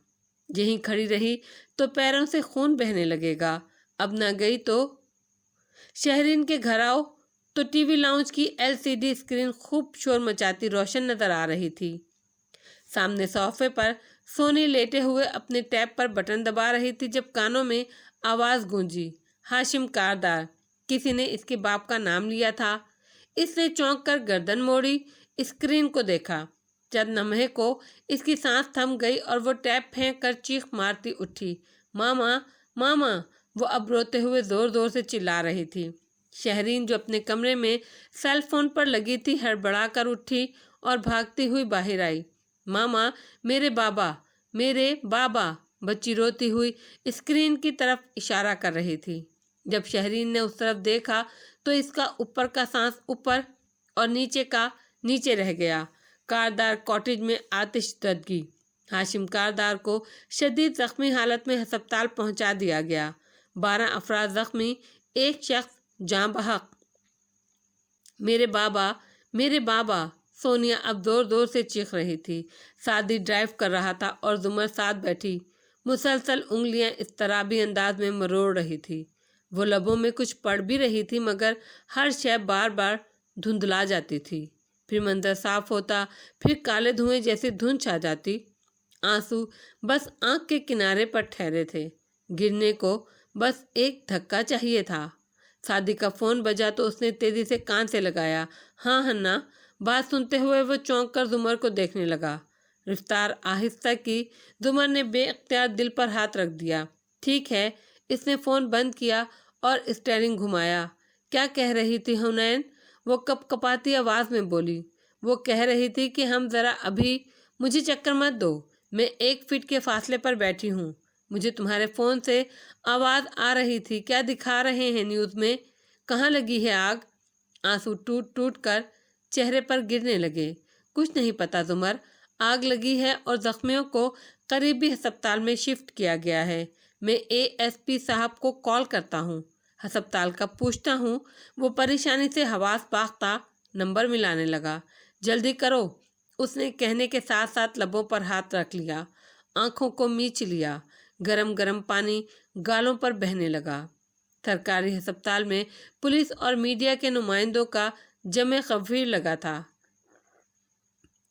यहीं खड़ी रही तो पैरों से खून बहने लगेगा। अब ना गई तो शहरीन के घर आओ तो टीवी लाउंज की LCD स्क्रीन खूब शोर मचाती रोशन नज़र आ रही थी। सामने सोफे पर सोनी लेटे हुए अपने टैब पर बटन दबा रही थी जब कानों में आवाज़ गूंजी, हाशिम कारदार। किसी ने इसके बाप का नाम लिया था। इसने चौंक कर गर्दन मोड़ी, स्क्रीन को देखा। चंद लम्हे को इसकी सांस थम गई और वो टैब फेंक कर चीख मारती उठी, मामा मामा। वो अब रोते हुए ज़ोर ज़ोर से चिल्ला रही थी। शहरीन जो अपने कमरे में सेल फोन पर लगी थी हड़बड़ा कर उठी और भागती हुई बाहर आई। मामा, मेरे बाबा। बच्ची रोती हुई स्क्रीन की तरफ इशारा कर रही थी। जब शहरीन ने उस तरफ देखा तो इसका ऊपर का सांस ऊपर और नीचे का नीचे रह गया। कारदार कॉटेज में आतिश दरगी। हाशिम कारदार को शदीद जख्मी हालत में अस्पताल पहुंचा दिया गया। 12 अफराद जख्मी, एक शख्स जाँ बहक। मेरे बाबा, मेरे बाबा, सोनिया अब जोर जोर से चीख रही थी। सादी ड्राइव कर रहा था और जुमर साथ बैठी मुसलसल उंगलियां इस्तराबी अंदाज में मरोड़ रही थी। वो लबों में कुछ पढ़ भी रही थी मगर हर शय बार बार धुंधला जाती थी। फिर मंजर साफ होता, फिर काले धुएं जैसी धुंध छा जाती। आंसू बस आंख के किनारे पर ठहरे थे। गिरने को बस एक धक्का चाहिए था। सादी का फोन बजा तो उसने तेजी से कान से लगाया। हाँ हन्ना। बात सुनते हुए वो चौंक कर जुमर को देखने लगा। रफ्तार आहिस्ता की। जुमर ने बेख्तियार दिल पर हाथ रख दिया। ठीक है। इसने फ़ोन बंद किया और स्टीयरिंग घुमाया। क्या कह रही थी हुनैन? वो कपकपाती आवाज़ में बोली। वो कह रही थी कि हम ज़रा अभी, मुझे चक्कर मत दो, मैं 1 फीट के फासले पर बैठी हूँ। मुझे तुम्हारे फ़ोन से आवाज़ आ रही थी। क्या दिखा रहे हैं न्यूज़ में? कहाँ लगी है आग? आंसू टूट टूट कर चेहरे पर गिरने लगे। कुछ नहीं पता जुमर, आग लगी है और जख्मियों को करीबी अस्पताल में शिफ्ट किया गया है। मैं ASP साहब को कॉल करता हूँ, अस्पताल का पूछता हूँ। वो परेशानी से हवास बाख्ता नंबर मिलाने लगा। जल्दी करो, उसने कहने के साथ साथ लबों पर हाथ रख लिया, आंखों को मींच लिया। गरम गरम पानी गालों पर बहने लगा। सरकारी अस्पताल में पुलिस और मीडिया के नुमाइंदों का जमे खफीर लगा था।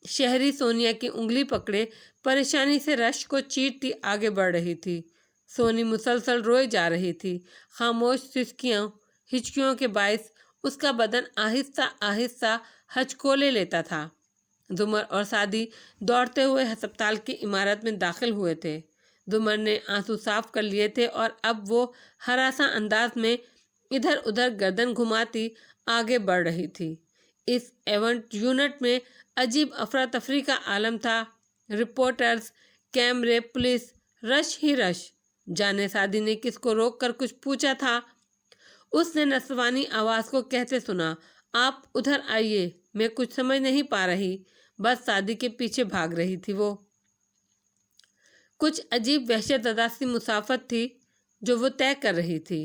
शहरी सोनिया की उंगली पकड़े परेशानी से रश को चीरती आगे बढ़ रही थी। सोनी मुसलसल रोए जा रही थी। खामोश हिचकियों के बायस उसका बदन आहिस्ता आहिस्ता हचकोले लेता था। जुमर और सादी दौड़ते हुए अस्पताल की इमारत में दाखिल हुए थे। जुमर ने आंसू साफ कर लिए थे और अब वो हरासा अंदाज में इधर उधर गर्दन घुमाती आगे बढ़ रही थी। इस इवेंट यूनिट में अजीब अफरा तफरी का आलम था। रिपोर्टर्स, कैमरे, पुलिस, रश ही रश। जाने सादी ने किसको रोक कर कुछ पूछा था। उसने नस्वानी आवाज़ को कहते सुना, आप उधर आइए, मैं कुछ समझ नहीं पा रही। बस सादी के पीछे भाग रही थी वो। कुछ अजीब वहशतज़दा सी मुसाफत थी जो वो तय कर रही थी।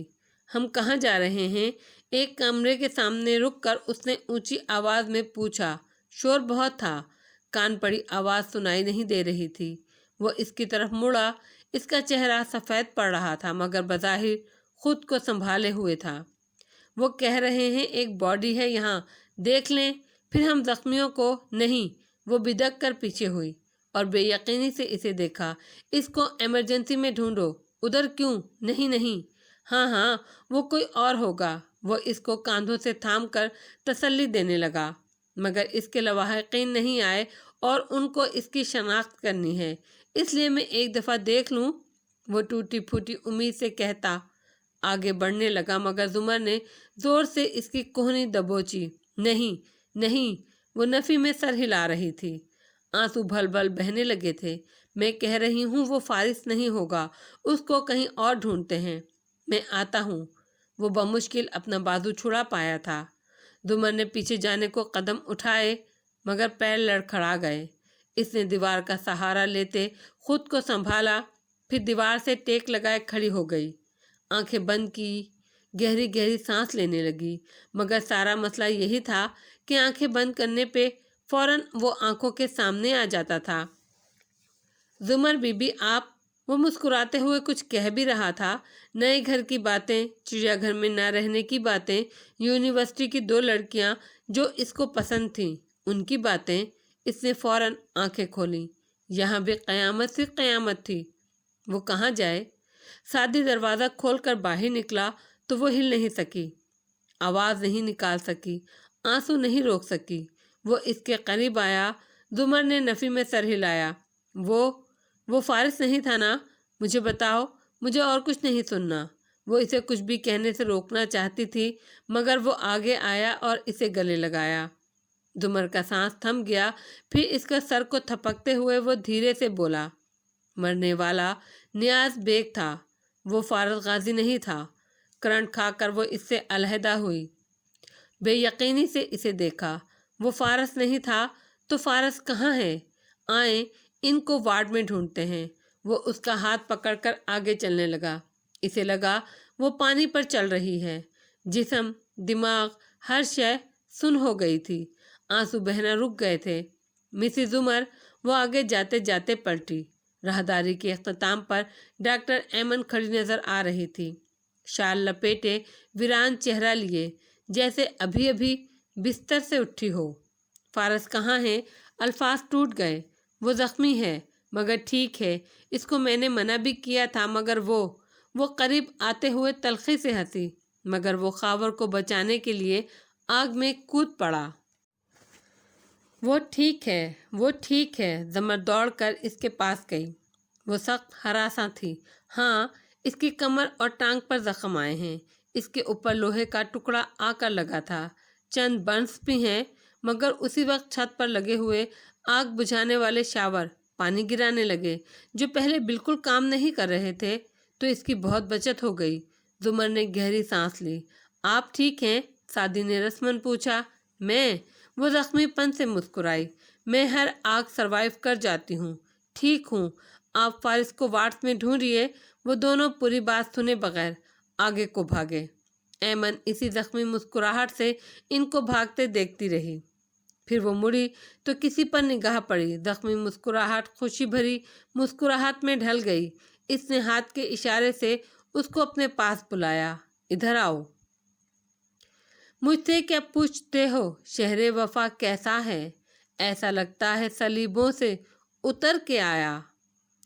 हम कहाँ जा रहे हैं? एक कमरे के सामने रुककर उसने ऊंची आवाज़ में पूछा। शोर बहुत था, कान पड़ी आवाज़ सुनाई नहीं दे रही थी। वो इसकी तरफ मुड़ा। इसका चेहरा सफ़ेद पड़ रहा था मगर बज़ाहिर खुद को संभाले हुए था। वो कह रहे हैं एक बॉडी है यहाँ, देख लें। फिर हम जख्मियों को नहीं। वो बिदक कर पीछे हुई और बेयकीनी से इसे देखा। इसको इमरजेंसी में ढूंढो। उधर क्यों? नहीं नहीं। हाँ हाँ, वो कोई और होगा। वो इसको कांधों से थाम कर तसल्ली देने लगा मगर इसके लवाहिकीन नहीं आए और उनको इसकी शनाख्त करनी है, इसलिए मैं एक दफ़ा देख लूँ। वो टूटी फूटी उम्मीद से कहता आगे बढ़ने लगा मगर जुमर ने ज़ोर से इसकी कोहनी दबोची। नहीं नहीं। वो नफ़ी में सर हिला रही थी। आंसू भल भल बहने लगे थे। मैं कह रही हूँ वो फारिस नहीं होगा, उसको कहीं और ढूंढते हैं। मैं आता हूँ। वो बमुश्किल अपना बाजू छुड़ा पाया था। जुमर ने पीछे जाने को कदम उठाए मगर पैर लड़खड़ा गए। इसने दीवार का सहारा लेते खुद को संभाला, फिर दीवार से टेक लगाए खड़ी हो गई। आंखें बंद की, गहरी गहरी सांस लेने लगी मगर सारा मसला यही था कि आंखें बंद करने पे फौरन वो आंखों के सामने आ जाता था। जुमर बीबी आप? वो मुस्कुराते हुए कुछ कह भी रहा था। नए घर की बातें, चिड़ियाघर में न रहने की बातें, यूनिवर्सिटी की 2 लड़कियां जो इसको पसंद थीं, उनकी बातें। इसने फौरन आंखें खोलीं। यहाँ भी क़यामत से क़यामत थी। वो कहाँ जाए? सादी दरवाज़ा खोलकर बाहर निकला तो वो हिल नहीं सकी, आवाज़ नहीं निकाल सकी, आंसू नहीं रोक सकी। वो इसके करीब आया। जुमर ने नफ़ी में सर हिलाया। वो फारिस नहीं था ना? मुझे बताओ, मुझे और कुछ नहीं सुनना। वो इसे कुछ भी कहने से रोकना चाहती थी मगर वो आगे आया और इसे गले लगाया। जुमर का सांस थम गया। फिर इसका सर को थपकते हुए वो धीरे से बोला, मरने वाला नियाज बेग था, वो फारस गाजी नहीं था। करंट खाकर वो इससे अलहदा हुई। बेयकीनी से इसे देखा। वो फारस नहीं था तो फारस कहाँ है? आए, ان کو وارڈ میں ڈھونڈتے ہیں۔ وہ اس کا ہاتھ پکڑ کر آگے چلنے لگا۔ اسے لگا وہ پانی پر چل رہی ہے۔ جسم، دماغ، ہر شے سن ہو گئی تھی۔ آنسو بہنا رک گئے تھے۔ مسز عمر وہ آگے جاتے جاتے پلٹی۔ راہداری کے اختتام پر ڈاکٹر ایمن کھڑی نظر آ رہی تھی، شال لپیٹے، ویران چہرہ لیے، جیسے ابھی ابھی بستر سے اٹھی ہو۔ فارس کہاں ہے؟ الفاظ ٹوٹ گئے۔ وہ زخمی ہے مگر ٹھیک ہے۔ اس کو میں نے منع بھی کیا تھا مگر وہ قریب آتے ہوئے تلخی سے ہنسی، مگر وہ خاور کو بچانے کے لیے آگ میں کود پڑا۔ وہ ٹھیک ہے، وہ ٹھیک ہے۔ زمر دوڑ کر اس کے پاس گئی۔ وہ سخت ہراساں تھی۔ ہاں، اس کی کمر اور ٹانگ پر زخم آئے ہیں۔ اس کے اوپر لوہے کا ٹکڑا آ کر لگا تھا۔ چند برنس بھی ہیں، مگر اسی وقت چھت پر لگے ہوئے آگ بجھانے والے شاور پانی گرانے لگے جو پہلے بالکل کام نہیں کر رہے تھے، تو اس کی بہت بچت ہو گئی۔ زمر نے گہری سانس لی۔ آپ ٹھیک ہیں؟ سعدی نے رسمن پوچھا۔ میں؟ وہ زخمی پن سے مسکرائی۔ میں ہر آگ سروائیو کر جاتی ہوں، ٹھیک ہوں۔ آپ فارس کو وارڈز میں ڈھونڈیے۔ وہ دونوں پوری بات سنے بغیر آگے کو بھاگے۔ ایمن اسی زخمی مسکراہٹ سے ان کو بھاگتے دیکھتی رہی۔ پھر وہ مڑی تو کسی پر نگاہ پڑی۔ زخمی مسکراہٹ خوشی بھری مسکراہٹ میں ڈھل گئی۔ اس نے ہاتھ کے اشارے سے اس کو اپنے پاس بلایا۔ ادھر آؤ۔ مجھ سے کیا پوچھتے ہو؟ شہر وفا کیسا ہے؟ ایسا لگتا ہے صلیبوں سے اتر کے آیا۔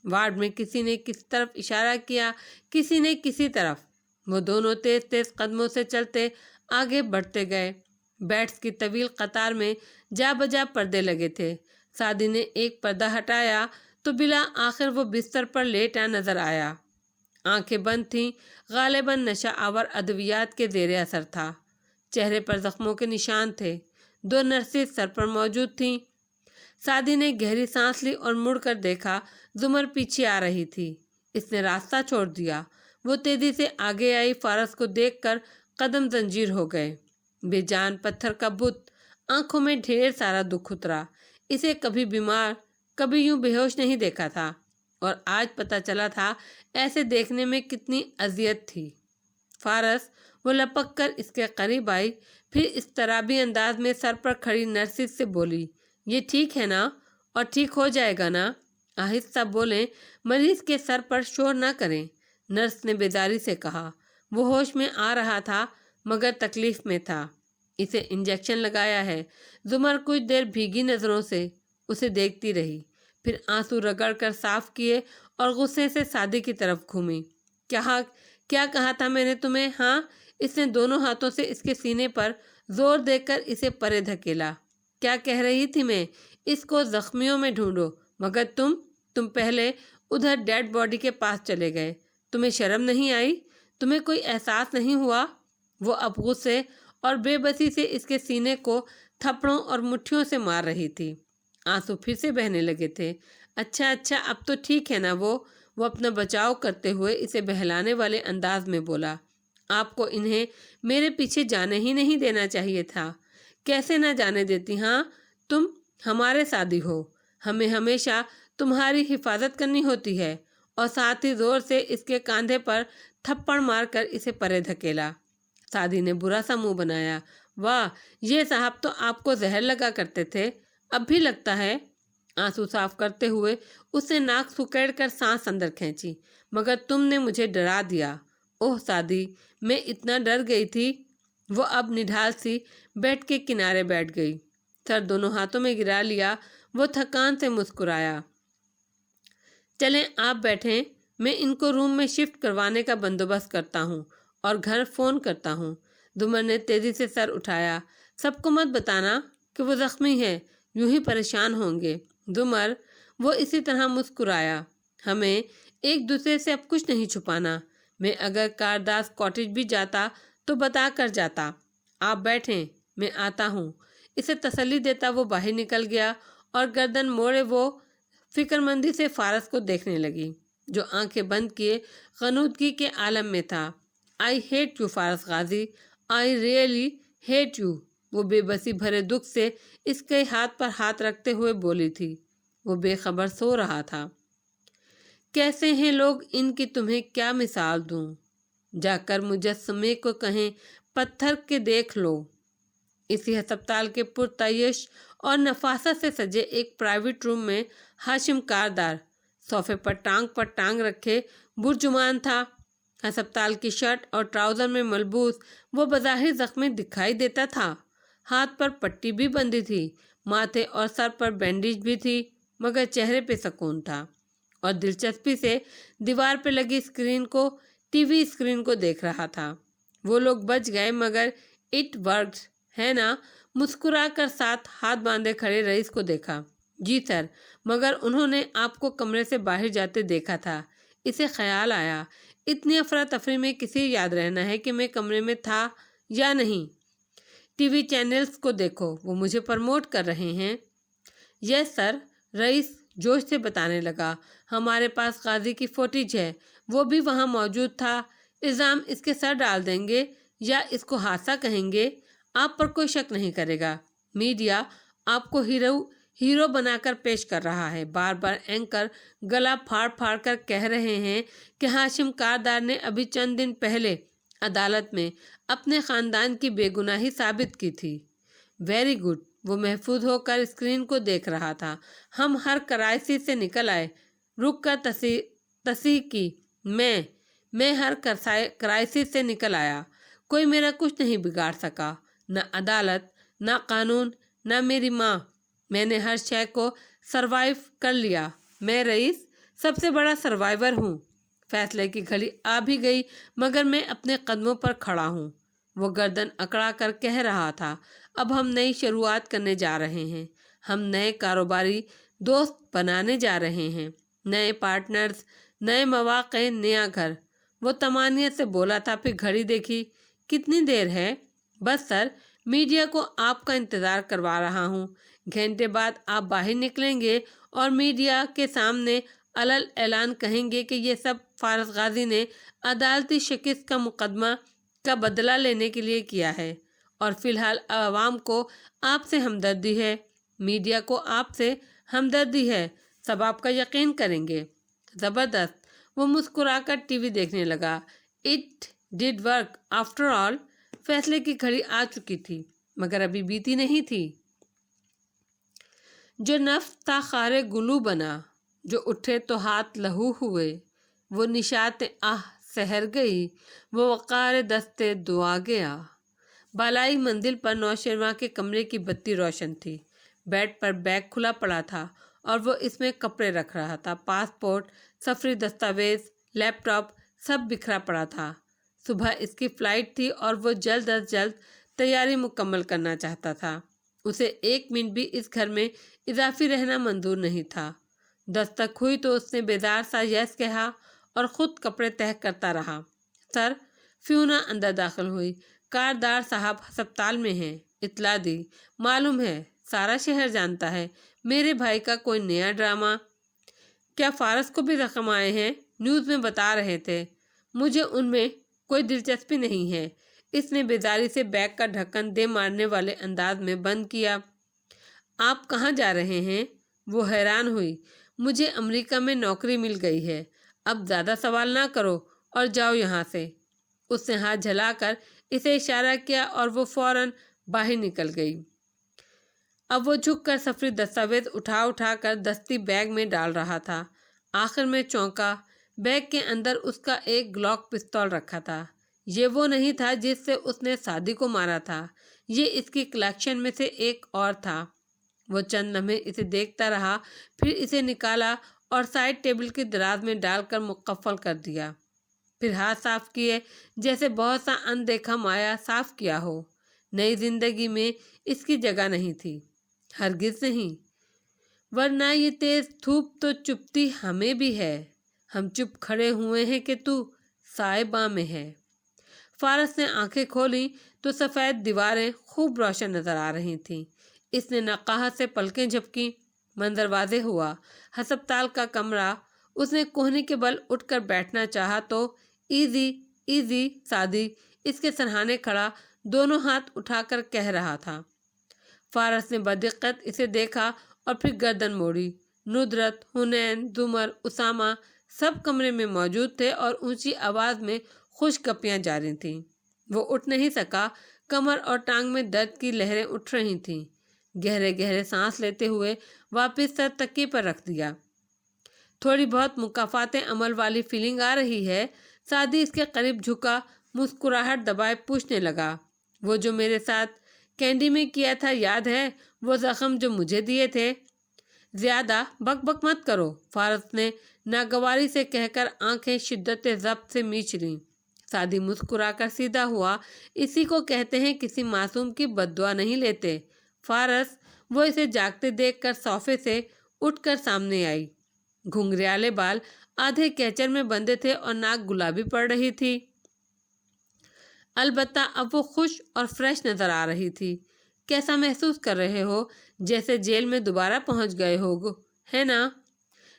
وارڈ میں کسی نے کسی طرف اشارہ کیا، کسی نے کسی طرف۔ وہ دونوں تیز تیز قدموں سے چلتے آگے بڑھتے گئے۔ بیڈز کی طویل قطار میں جا بجا پردے لگے تھے۔ سعدی نے ایک پردہ ہٹایا تو بلا آخر وہ بستر پر لیٹا نظر آیا۔ آنکھیں بند تھیں، غالباً نشہ آور ادویات کے زیر اثر تھا۔ چہرے پر زخموں کے نشان تھے۔ 2 نرسیں سر پر موجود تھیں۔ سعدی نے گہری سانس لی اور مڑ کر دیکھا، زمر پیچھے آ رہی تھی۔ اس نے راستہ چھوڑ دیا۔ وہ تیزی سے آگے آئی۔ فارس کو دیکھ کر قدم زنجیر ہو گئے۔ بے جان پتھر کا بت، آنکھوں میں ڈھیر سارا دکھ اترا۔ اسے کبھی بیمار، کبھی یوں بے ہوش نہیں دیکھا تھا، اور آج پتہ چلا تھا ایسے دیکھنے میں کتنی اذیت تھی۔ فارس، وہ لپک کر اس کے قریب آئی، پھر اضطرابی انداز میں سر پر کھڑی نرسز سے بولی، یہ ٹھیک ہے نا؟ اور ٹھیک ہو جائے گا نا؟ آہستہ بولیں، مریض کے سر پر شور نہ کریں۔ نرس نے بیداری سے کہا۔ وہ ہوش میں آ رہا تھا مگر تکلیف میں تھا۔ اسے انجیکشن لگایا ہے۔ زمر کچھ دیر بھیگی نظروں سے اسے دیکھتی رہی، پھر آنسو رگڑ کر صاف کیے اور غصے سے سعدی کی طرف گھومی۔ کیا کہا تھا میں نے تمہیں؟ ہاں؟ اس نے دونوں ہاتھوں سے اس کے سینے پر زور دے کر اسے پرے دھکیلا۔ کیا کہہ رہی تھی میں؟ اس کو زخمیوں میں ڈھونڈو، مگر تم پہلے ادھر ڈیڈ باڈی کے پاس چلے گئے۔ تمہیں شرم نہیں آئی؟ تمہیں کوئی احساس نہیں ہوا؟ وہ اب غصے اور بے بسی سے اس کے سینے کو تھپڑوں اور مٹھیوں سے مار رہی تھی۔ آنسو پھر سے بہنے لگے تھے۔ اچھا اب تو ٹھیک ہے نا وہ اپنا بچاؤ کرتے ہوئے اسے بہلانے والے انداز میں بولا۔ آپ کو انہیں میرے پیچھے جانے ہی نہیں دینا چاہیے تھا۔ کیسے نہ جانے دیتی؟ ہاں، تم ہمارے ساتھی ہو، ہمیں ہمیشہ تمہاری حفاظت کرنی ہوتی ہے۔ اور ساتھ ہی زور سے اس کے کاندھے پر تھپڑ مار کر اسے پرے دھکیلا۔ سعدی نے برا سا منہ بنایا۔ واہ، یہ صاحب تو آپ کو زہر لگا کرتے تھے، اب بھی لگتا ہے؟ آنسو صاف کرتے ہوئے اس نے ناک سکیڑ کر سانس اندر کھینچی۔ مگر تم نے مجھے ڈرا دیا۔ اوہ سعدی، میں اتنا ڈر گئی تھی۔ وہ اب نڈھال سی بیڈ کے کنارے بیٹھ گئی، سر دونوں ہاتھوں میں گرا لیا۔ وہ تھکان سے مسکرایا۔ چلیں آپ بیٹھیں، میں ان کو روم میں شفٹ کروانے کا بندوبست کرتا ہوں اور گھر فون کرتا ہوں۔ زمر نے تیزی سے سر اٹھایا۔ سب کو مت بتانا کہ وہ زخمی ہے، یوں ہی پریشان ہوں گے۔ زمر، وہ اسی طرح مسکرایا۔ ہمیں ایک دوسرے سے اب کچھ نہیں چھپانا۔ میں اگر کارداس کاٹیج بھی جاتا تو بتا کر جاتا۔ آپ بیٹھیں، میں آتا ہوں۔ اسے تسلی دیتا وہ باہر نکل گیا اور گردن موڑے وہ فکر مندی سے فارس کو دیکھنے لگی، جو آنکھیں بند کیے غنودگی کے عالم میں تھا۔ آئی ہیٹ یو فارس غازی، آئی ریئلی ہیٹ یو۔ وہ بے بسی بھرے دکھ سے اس کے ہاتھ پر ہاتھ رکھتے ہوئے بولی تھی۔ वो बेखबर सो रहा था। कैसे हैं लोग इनकी तुम्हें क्या मिसाल दूं? जाकर मुजस्समे को कहें पत्थर के देख लो। इसी अस्पताल के पुरतयश और नफासत से सजे एक प्राइवेट रूम में हाशिम कारदार सोफे पर टांग रखे बुर्जुमान था। अस्पताल की शर्ट और ट्राउज़र में मलबूस वो बज़ाहिर ज़ख्मी दिखाई देता था। हाथ पर पट्टी भी बंधी थी, माथे और सर पर बैंडेज भी थी, मगर चेहरे पे सुकून था और दिलचस्पी से दीवार पे लगी टीवी स्क्रीन को देख रहा था। वो लोग बच गए मगर इट वर्क्ड, है ना? मुस्कुराकर साथ हाथ बांधे खड़े रईस को देखा। जी सर, मगर उन्होंने आपको कमरे से बाहर जाते देखा था। इसे ख्याल आया, इतनी अफरा तफरी में किसे याद रहना है कि मैं कमरे में था या नहीं? टीवी चैनल्स को देखो, वो मुझे प्रमोट कर रहे हैं। यस सर, रईस जोश से बताने लगा। हमारे पास गाजी की फुटेज है, वो भी वहाँ मौजूद था। इल्ज़ाम इसके सर डाल देंगे या इसको हादसा कहेंगे, आप पर कोई शक नहीं करेगा। मीडिया आपको हीरो बनाकर पेश कर रहा है। बार बार एंकर गला फाड़ कर कह रहे हैं कि हाशिम कारदार ने अभी चंद दिन पहले अदालत में अपने ख़ानदान की बेगुनाही साबित की थी। वेरी गुड, वो महफूज होकर स्क्रीन को देख रहा था। हम हर क्राइसिस से निकल आए। रुक कर तसी की मैं हर क्राइसिस से निकल आया। कोई मेरा कुछ नहीं बिगाड़ सका, न अदालत, न कानून, न मेरी माँ। मैंने हर शय को सरवाइव कर लिया। मैं रईस सबसे बड़ा सर्वाइवर हूँ। फैसले की घड़ी आ भी गई मगर मैं अपने कदमों पर खड़ा हूँ। वो गर्दन अकड़ा कर कह रहा था। अब हम नई शुरुआत करने जा रहे हैं। हम नए कारोबारी दोस्त बनाने जा रहे हैं, नए पार्टनर्स, नए मौक़े, नया घर। वो तमानियत से बोला था, फिर घड़ी देखी। कितनी देर है? बस सर, मीडिया को आपका इंतज़ार करवा रहा हूँ। घंटे बाद आप बाहर निकलेंगे और मीडिया के सामने अलल ऐलान कहेंगे कि ये सब फारस गाजी ने अदालती शिकस्त का मुकदमा का बदला लेने के लिए किया है और फिलहाल आवाम को आपसे हमदर्दी है। मीडिया को आपसे हमदर्दी है। सब आपका यकीन करेंगे। ज़बरदस्त। वो मुस्कुराकर टीवी देखने लगा। It did work after all. फैसले की घड़ी आ चुकी थी मगर अभी बीती नहीं थी। जो नफ्स था खारे गुलू बना, जो उठे तो हाथ लहू हुए। वो निशात आह सहर गई, वो वक़ार दस्ते दुआ गया। बालाई मंजिल पर नौशेरवा के कमरे की बत्ती रोशन थी। बेड पर बैग खुला पड़ा था और वो इसमें कपड़े रख रहा था। पासपोर्ट, सफरी दस्तावेज, लैपटॉप सब बिखरा पड़ा था। सुबह इसकी फ़्लाइट थी और वो जल्द अज जल्द तैयारी मुकम्मल करना चाहता था। उसे 1 मिनट भी इस घर में इजाफी रहना मंजूर नहीं था। दस्तक हुई तो उसने बेजार सा यस कहा और ख़ुद कपड़े तह करता रहा। सर, फ्यूना अंदर दाखिल हुई। कारदार साहब अस्पताल में हैं। इतला दी। मालूम है, सारा शहर जानता है। मेरे भाई का कोई नया ड्रामा। क्या फारस को भी जख्म आए हैं? न्यूज़ में बता रहे थे। मुझे उनमें कोई दिलचस्पी नहीं है। इसने बेजारी से बैग का ढक्कन दे मारने वाले अंदाज में बंद किया। आप कहाँ जा रहे हैं? वो हैरान हुई। मुझे अमेरिका में नौकरी मिल गई है। अब ज़्यादा सवाल ना करो और जाओ यहाँ से। उसने हाथ जलाकर इसे इशारा किया और वो फौरन बाहर निकल गई। अब वो झुककर सफरी दस्तावेज उठा कर दस्ती बैग में डाल रहा था। आखिर में चौंका। बैग के अंदर उसका एक ग्लॉक पिस्तौल रखा था। ये वो नहीं था जिससे उसने सादी को मारा था। ये इसकी कलेक्शन में से एक और था। वो चंद लम्हे इसे देखता रहा, फिर इसे निकाला और साइड टेबल की दराज में डालकर मुकफ्फल कर दिया। फिर हाथ साफ किए जैसे बहुत सा अनदेखा माया साफ किया हो। नई जिंदगी में इसकी जगह नहीं थी, हरगिज नहीं। वरना ये तेज धूप तो चुपती हमें भी है। हम चुप खड़े हुए हैं कि तू साहिबा में है। फारस ने आंखें खोली तो सफ़ेद दीवारें खूब रोशन नजर आ रही थीं। इसने नकाहत से पलकें झपकी। मंजर वाज़ेह हुआ। अस्पताल का कमरा। उसने कोहनी के बल उठकर बैठना चाहा तो इजी सादी इसके सरहाने खड़ा दोनों हाथ उठाकर कह रहा था। फारस ने बदिक्कत इसे देखा और फिर गर्दन मोड़ी। नुदरत, हुनैन, जुमर, उसामा सब कमरे में मौजूद थे और ऊंची आवाज में खुशगपियां जारी थीं। वो उठ नहीं सका, कमर और टांग में दर्द की लहरें उठ रही थीं। गहरे गहरे सांस लेते हुए वापस सर तकिए पर रख दिया। थोड़ी बहुत मुकाफाते अमल वाली फीलिंग आ रही है। सादी इसके करीब झुका, मुस्कुराहट दबाए पूछने लगा, वो जो मेरे साथ कैंडी में किया था याद है? वो जख्म जो मुझे दिए थे? ज्यादा बक बक मत करो, फारस ने नागवारी से कहकर आंखें शिद्दत ज़ब्त से मींच लीं। सादी मुस्कुराकर सीधा हुआ, इसी को कहते हैं किसी मासूम की बद्दुआ नहीं लेते। फारस, वो इसे जागते देखकर सोफे से उठकर सामने आई। घुंघराले बाल आधे कैचर में बंधे थे और नाक गुलाबी पड़ रही थी। अलबत्ता अब वो खुश और फ्रेश नजर आ रही थी। कैसा महसूस कर रहे हो? जैसे जेल में दोबारा पहुंच गए हो, है ना?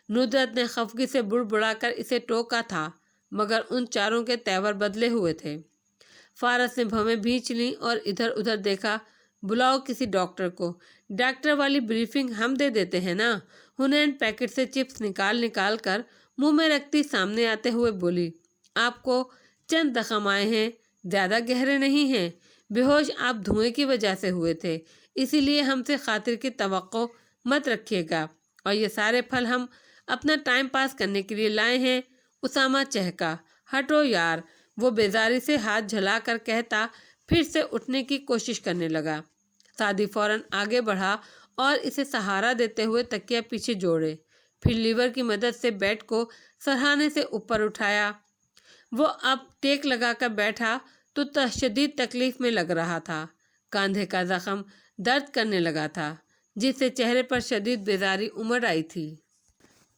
नुदरत ने खफगी से बुड़बुड़ाकर इसे टोका था, मगर उन चारों के तेवर बदले हुए थे। फारस ने भवें भींच लीं और इधर उधर देखा। बुलाओ किसी डॉक्टर को। डॉक्टर वाली ब्रीफिंग हम दे देते हैं ना। हुनैन पैकेट से चिप्स निकाल कर मुंह में रखती सामने आते हुए बोली, आपको चंद जख्म आए हैं, ज़्यादा गहरे नहीं हैं। बेहोश आप धुएं की वजह से हुए थे, इसीलिए हमसे खातिर की तवक्को मत रखिएगा। और ये सारे फल हम अपना टाइम पास करने के लिए लाए हैं। उसामा चहका, हटो यार। वो बेजारी से हाथ झलाकर कहता, फिर से उठने की कोशिश करने लगा। सादी फौरन आगे बढ़ा और इसे सहारा देते हुए तकिया पीछे जोड़े, फिर लीवर की मदद से बेड को सरहाने से ऊपर उठाया। वो अब टेक लगाकर बैठा तो शदीद तकलीफ में लग रहा था। कंधे का जख्म दर्द करने लगा था, जिससे चेहरे पर शदीद बेजारी उमड़ आई थी।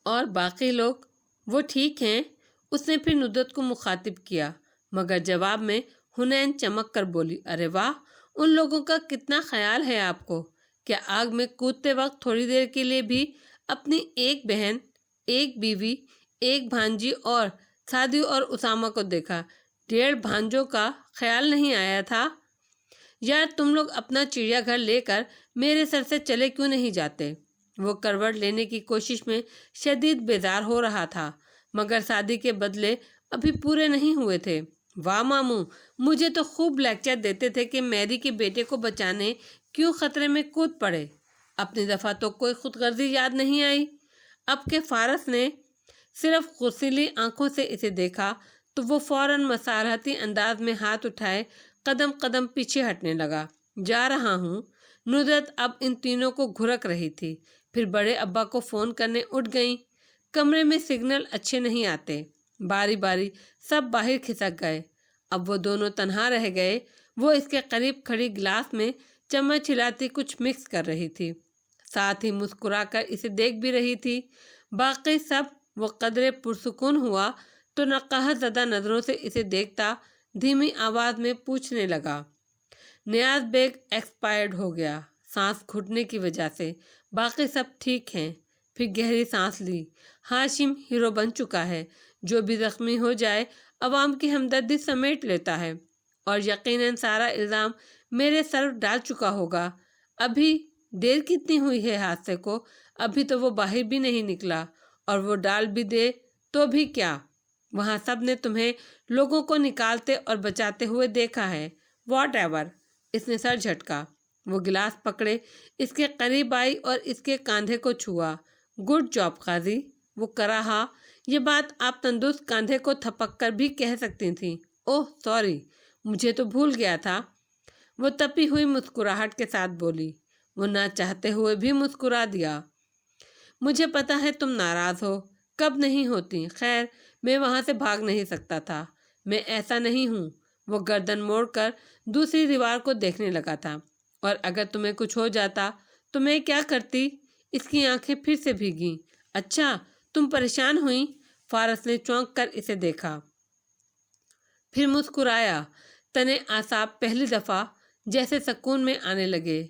और बाकी लोग, वो ठीक हैं? उसने फिर नुदरत को मुखातिब किया, मगर जवाब में हुनैन चमक कर बोली, अरे वाह, उन लोगों का कितना ख्याल है आपको। क्या आग में कूदते वक्त थोड़ी देर के लिए भी अपनी एक बहन, एक बीवी, एक भांजी और सादी और उसामा को देखा? 1.5 भांजों का ख्याल नहीं आया था? यार, तुम लोग अपना चिड़ियाघर लेकर मेरे सर से चले क्यों नहीं जाते? वो करवट लेने की कोशिश में शदीद बेजार हो रहा था, मगर शादी के बदले अभी पूरे नहीं हुए थे। वाह मामू, मुझे तो खूब लेक्चर देते थे कि मैरी के बेटे को बचाने क्यों खतरे में कूद पड़े। अपनी दफ़ा तो कोई खुदगर्जी याद नहीं आई। अब के फारस ने सिर्फ गुस्सीली आंखों से इसे देखा तो वो फौरन मसारहती अंदाज में हाथ उठाए कदम कदम पीछे हटने लगा। जा रहा हूँ। नुदरत अब इन तीनों को घुरक रही थी, फिर बड़े अब्बा को फ़ोन करने उठ गई। कमरे में सिग्नल अच्छे नहीं आते। बारी बारी सब बाहर खिसक गए। अब वो दोनों तन्हा रह गए। वो इसके करीब खड़ी गिलास में चम्मच हिलाती कुछ मिक्स कर रही थी, साथ ही मुस्कुराकर इसे देख भी रही थी। बाकी सब वो कदरे पुरसुकून हुआ तो नकाहत ज़दा नज़रों से इसे देखता धीमी आवाज़ में पूछने लगा, नियाज बेग एक्सपायर्ड हो गया सांस घुटने की वजह से, बाकी सब ठीक हैं। फिर गहरी सांस ली। हाशिम हीरो बन चुका है, जो भी जख्मी हो जाए अवाम की हमदर्दी समेट लेता है, और यकीनन सारा इल्ज़ाम मेरे सर डाल चुका होगा। अभी देर कितनी हुई है हादसे को? अभी तो वो बाहर भी नहीं निकला, और वो डाल भी दे तो भी क्या? वहाँ सब ने तुम्हें लोगों को निकालते और बचाते हुए देखा है। What ever. इसने सर झटका। वो गिलास पकड़े इसके करीब आई और इसके कंधे को छुआ। गुड जॉब काजी। वो कराहा। ये बात आप तंदुरुस्त कंधे को थपक कर भी कह सकती थी। ओह सॉरी, मुझे तो भूल गया था। वो तपी हुई मुस्कुराहट के साथ बोली। वो ना चाहते हुए भी मुस्कुरा दिया। मुझे पता है तुम नाराज़ हो, कब नहीं होती। खैर, मैं वहाँ से भाग नहीं सकता था। मैं ऐसा नहीं हूँ। वो गर्दन मोड़कर दूसरी दीवार को देखने लगा था। और अगर तुम्हें कुछ हो जाता तो मैं क्या करती? इसकी आंखें फिर से भीगी। अच्छा, तुम परेशान हुई? फारस ने चौंक कर इसे देखा, फिर मुस्कुराया। तने आसाब पहली दफ़ा जैसे सुकून में आने लगे।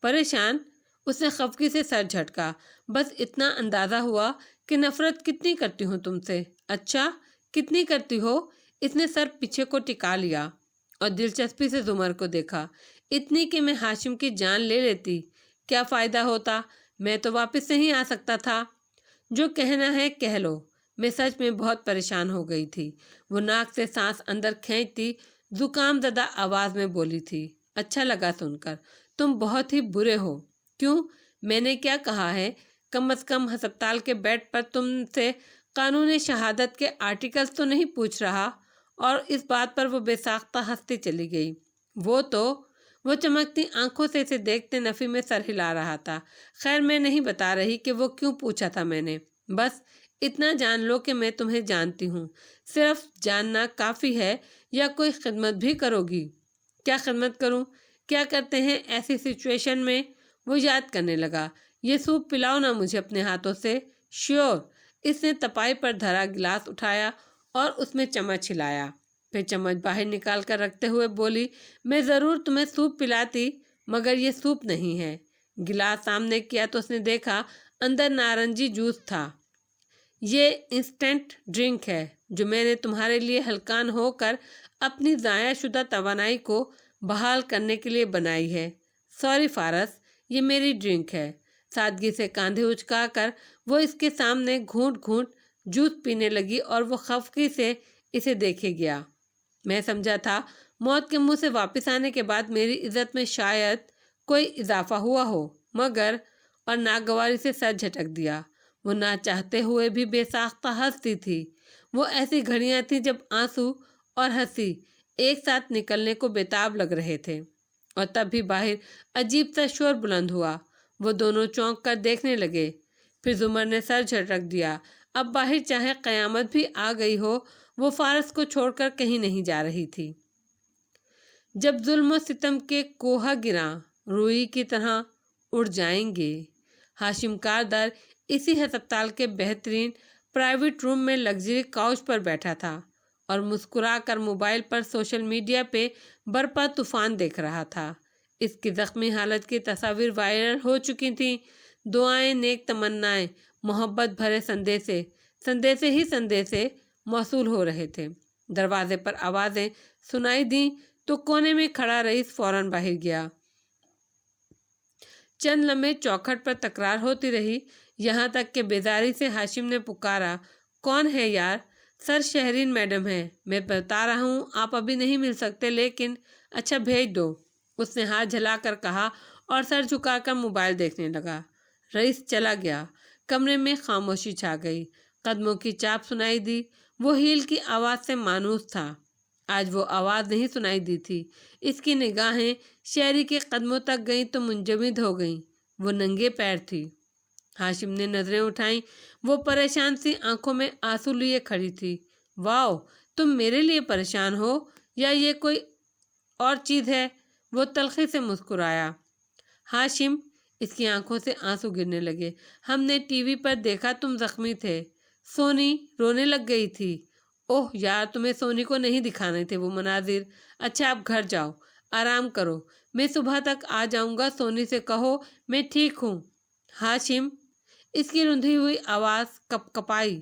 परेशान? उसने खफगी से सर झटका। बस इतना अंदाज़ा हुआ कि नफ़रत कितनी करती हूँ तुमसे। अच्छा, कितनी करती हो? इसने सर पीछे को टिका लिया और दिलचस्पी से जुमर को देखा। इतनी कि मैं हाशिम की जान ले लेती। क्या फ़ायदा होता? मैं तो वापस नहीं आ सकता था। जो कहना है कह लो। मैं सच में बहुत परेशान हो गई थी। वो नाक से सांस अंदर खींचती जुकाम ज़दा आवाज़ में बोली थी। अच्छा लगा सुनकर। तुम बहुत ही बुरे हो। क्यों? मैंने क्या कहा है? कम से कम अस्पताल के बेड पर तुमसे कानूनी शहादत के आर्टिकल्स तो नहीं पूछ रहा। और इस बात पर वो बेसाख्ता हंसती चली गई। वो चमकती आंखों से इसे देखते नफ़ी में सर हिला रहा था। खैर, मैं नहीं बता रही कि वो क्यों पूछा था मैंने। बस इतना जान लो कि मैं तुम्हें जानती हूँ। सिर्फ जानना काफ़ी है या कोई खिदमत भी करोगी? क्या खिदमत करूँ? क्या करते हैं ऐसी सिचुएशन में? वो याद करने लगा। ये सूप पिलाओ ना मुझे अपने हाथों से। श्योर। इसने तपाई पर धरा गिलास उठाया और उसमें चम्मच हिलाया। फिर चम्मच बाहर निकाल कर रखते हुए बोली, मैं ज़रूर तुम्हें सूप पिलाती, मगर ये सूप नहीं है। गिलास सामने किया तो उसने देखा अंदर नारंगी जूस था। ये इंस्टेंट ड्रिंक है जो मैंने तुम्हारे लिए हलकान होकर अपनी ज़ायाशुदा तवानाई को बहाल करने के लिए बनाई है। सॉरी फारस, ये मेरी ड्रिंक है। सादगी से कांधे उचकाकर वो इसके सामने घूंट घूंट जूस पीने लगी और वो खफकी से इसे देखे गया। मैं समझा था मौत के मुंह से वापस आने के बाद मेरी इज्जत में शायद कोई इजाफा हुआ हो, मगर और नागवारी से सर झटक दिया। वो ना चाहते हुए भी बेसाख्ता हंसती थी। वो ऐसी घड़ियां थी जब आंसू और हंसी एक साथ निकलने को बेताब लग रहे थे। और तब भी बाहर अजीब सा शोर बुलंद हुआ। वो दोनों चौंक कर देखने लगे। फिर जुमर ने सर झटक दिया। अब बाहर चाहे क़यामत भी आ गई हो, वो फारस को छोड़कर कहीं नहीं जा रही थी। जब जुल्म और सितम के कोहा गिरा रुई की तरह उड़ जाएंगे। हाशिम कारदार इसी अस्पताल के बेहतरीन प्राइवेट रूम में लग्जरी काउच पर बैठा था और मुस्कुराकर मोबाइल पर सोशल मीडिया पे बरपा तूफान देख रहा था। इसकी जख्मी हालत की तस्वीर वायरल हो चुकी थी। दुआएं, नेक तमन्नाएं, मोहब्बत भरे संदेशे मौसूल हो रहे थे। दरवाजे पर आवाज़ें सुनाई दी तो कोने में खड़ा रईस फौरन बाहर गया। चंद लम्हे चौखट पर तकरार होती रही, यहाँ तक कि बेजारी से हाशिम ने पुकारा, कौन है यार? सर शहरीन मैडम है। मैं बता रहा हूँ आप अभी नहीं मिल सकते, लेकिन अच्छा भेज दो। उसने हाथ झलाकर कहा और सर झुकाकर मोबाइल देखने लगा। रईस चला गया। कमरे में खामोशी छा गई। कदमों की चाप सुनाई दी। वो हील की आवाज़ से मानूस था। आज वो आवाज़ नहीं सुनाई दी थी। इसकी निगाहें शहरी के कदमों तक गईं तो मुंजमद हो गईं। वो नंगे पैर थी। हाशिम ने नज़रें उठाईं। वो परेशान सी आंखों में आंसू लिए खड़ी थी। वाओ, तुम मेरे लिए परेशान हो या ये कोई और चीज़ है? वो तलखी से मुस्कुराया। हाशिम, इसकी आंखों से आंसू गिरने लगे। हमने टीवी पर देखा तुम जख्मी थे। सोनी रोने लग गई थी। ओह यार, तुम्हें सोनी को नहीं दिखाने थे वो मनाजिर। अच्छा, आप घर जाओ, आराम करो। मैं सुबह तक आ जाऊंगा। सोनी से कहो मैं ठीक हूँ। हाशिम, इसकी रुंधी हुई आवाज़ कपकपाई।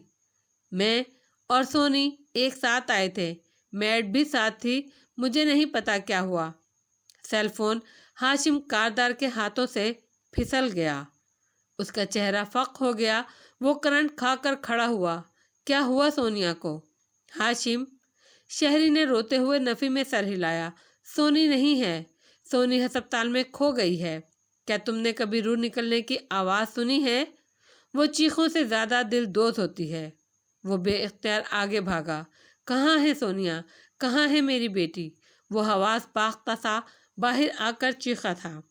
मैं और सोनी एक साथ आए थे। मैड भी साथ थी। मुझे नहीं पता क्या हुआ। सेल फोन हाशिम कारदार के हाथों से फिसल गया। उसका चेहरा फक हो गया। वो करंट खाकर खड़ा हुआ। क्या हुआ सोनिया को? हाशिम, शहरी ने रोते हुए नफ़ी में सर हिलाया। सोनी नहीं है। सोनी अस्पताल में खो गई है। क्या तुमने कभी रूह निकलने की आवाज़ सुनी है? वो चीखों से ज़्यादा दिल दोज होती है। वो बेइख्तियार आगे भागा। कहाँ है सोनिया? कहाँ है मेरी बेटी? वो हवास पाख्ता सा बाहर आकर चीखा था।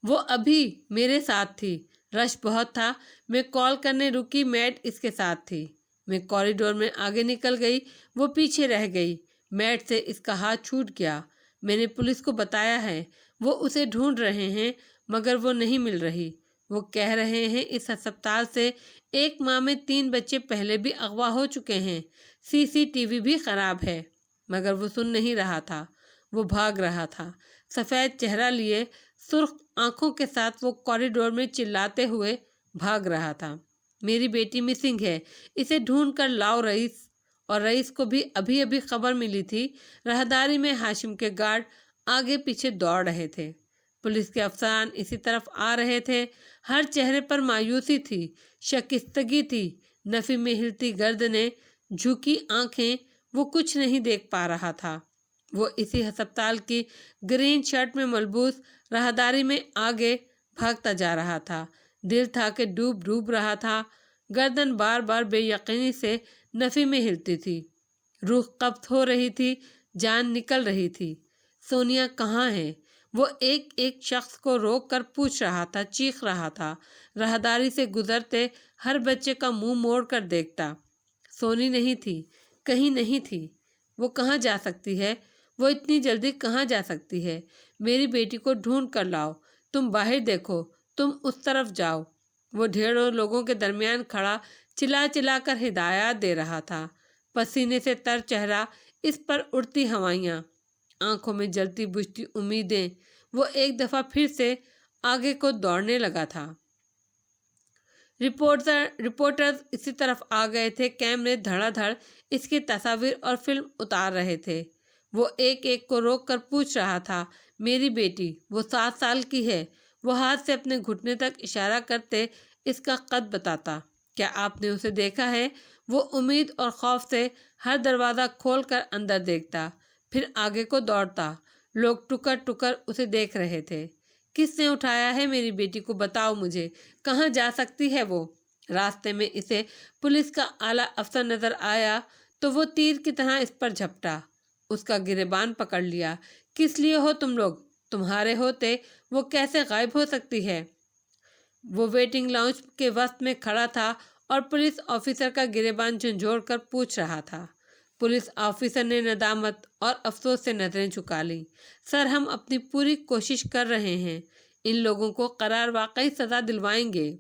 वो अभी मेरे साथ थी। रश बहुत था। मैं कॉल करने रुकी, मैट इसके साथ थी। मैं कॉरिडोर में आगे निकल गई। वो पीछे रह गई। मैट से इसका हाथ छूट गया। मैंने पुलिस को बताया है। वो उसे ढूंढ रहे हैं, मगर वो नहीं मिल रही। वो कह रहे हैं इस अस्पताल से एक माह में 3 बच्चे पहले भी अगवा हो चुके हैं। CCTV भी ख़राब है। मगर वो सुन नहीं रहा था। वो भाग रहा था। सफ़ेद चेहरा लिए सुर्ख आंखों के साथ वो कॉरिडोर में चिल्लाते हुए भाग रहा था। मेरी बेटी मिसिंग है। इसे ढूंढ कर लाओ रईस। और रईस को भी अभी अभी खबर मिली थी। राहदारी में हाशिम के गार्ड आगे पीछे दौड़ रहे थे। पुलिस के अफसरान इसी तरफ आ रहे थे। हर चेहरे पर मायूसी थी, शकिस्तगी थी। नफी में हिलती गर्दनें, झुकी आंखें, वो कुछ नहीं देख पा रहा था। वो इसी अस्पताल की ग्रीन शर्ट में मलबूस राहदारी में आगे भागता जा रहा था। दिल था कि डूब डूब रहा था। गर्दन बार बार बेयकीनी से नफी में हिलती थी। रूह कब्ज हो रही थी, जान निकल रही थी। सोनिया कहाँ है? वो एक एक शख्स को रोक कर पूछ रहा था, चीख रहा था। राहदारी से गुजरते हर बच्चे का मुंह मोड़ कर देखता। सोनी नहीं थी, कहीं नहीं थी। वो कहाँ जा सकती है? वो इतनी जल्दी कहाँ जा सकती है? मेरी बेटी को ढूंढ कर लाओ। तुम बाहर देखो, तुम उस तरफ जाओ। वो ढेरों लोगों के दरमियान खड़ा चिल्ला चिल्ला कर हिदायत दे रहा था। पसीने से तर चेहरा, इस पर उड़ती हवाइयाँ, आंखों में जलती बुझती उम्मीदें। वो एक दफा फिर से आगे को दौड़ने लगा था। रिपोर्टर्स इसी तरफ आ गए थे। कैमरे धड़ाधड़ इसकी तस्वीर और फिल्म उतार रहे थे। वो एक एक को रोक कर पूछ रहा था, मेरी बेटी, वो 7 साल की है। वो हाथ से अपने घुटने तक इशारा करते इसका कद बताता। क्या आपने उसे देखा है? वो उम्मीद और खौफ से हर दरवाज़ा खोल कर अंदर देखता, फिर आगे को दौड़ता। लोग टुकर टुकर उसे देख रहे थे। किसने उठाया है मेरी बेटी को? बताओ मुझे, कहाँ जा सकती है वो? रास्ते में इसे पुलिस का आला अफसर नजर आया तो वो तीर की तरह इस पर झपटा। उसका गिरेबान पकड़ लिया। किस लिए हो तुम लोग? तुम्हारे होते वो कैसे गायब हो सकती है? वो वेटिंग लाउंज के वस्त में खड़ा था और पुलिस ऑफिसर का गिरेबान झंझोड़ कर पूछ रहा था। पुलिस ऑफिसर ने नदामत और अफसोस से नजरें झुका ली। सर, हम अपनी पूरी कोशिश कर रहे हैं। इन लोगों को करार वाकई सजा दिलवाएंगे।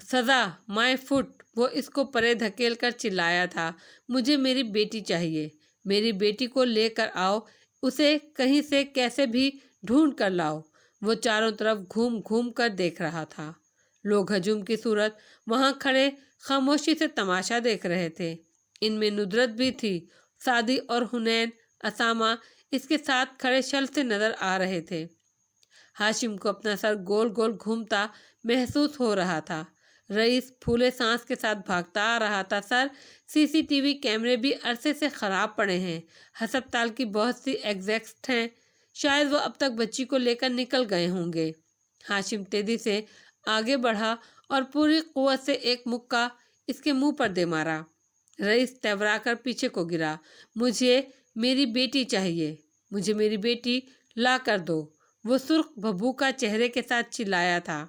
सजा? My foot! वो इसको परे धकेल कर चिल्लाया था। मुझे मेरी बेटी चाहिए। मेरी बेटी को लेकर आओ। उसे कहीं से कैसे भी ढूंढ कर लाओ। वो चारों तरफ घूम घूम कर देख रहा था। लोग हजूम की सूरत वहां खड़े खामोशी से तमाशा देख रहे थे। इनमें नुदरत भी थी। सादी और हुनैन, असामा इसके साथ खड़े छल से नजर आ रहे थे। हाशिम को अपना सर गोल गोल घूमता महसूस हो रहा था। रईस फूले सांस के साथ भागता आ रहा था। सर, सीसीटीवी कैमरे भी अरसे से खराब पड़े हैं। अस्पताल की बहुत सी एग्जैक्ट हैं। शायद वो अब तक बच्ची को लेकर निकल गए होंगे। हाशिम तेजी से आगे बढ़ा और पूरी कुव्वत से एक मुक्का इसके मुंह पर दे मारा। रईस तवरा कर पीछे को गिरा। मुझे मेरी बेटी चाहिए। मुझे मेरी बेटी ला कर दो। वो सुर्ख भभूका चेहरे के साथ चिल्लाया था।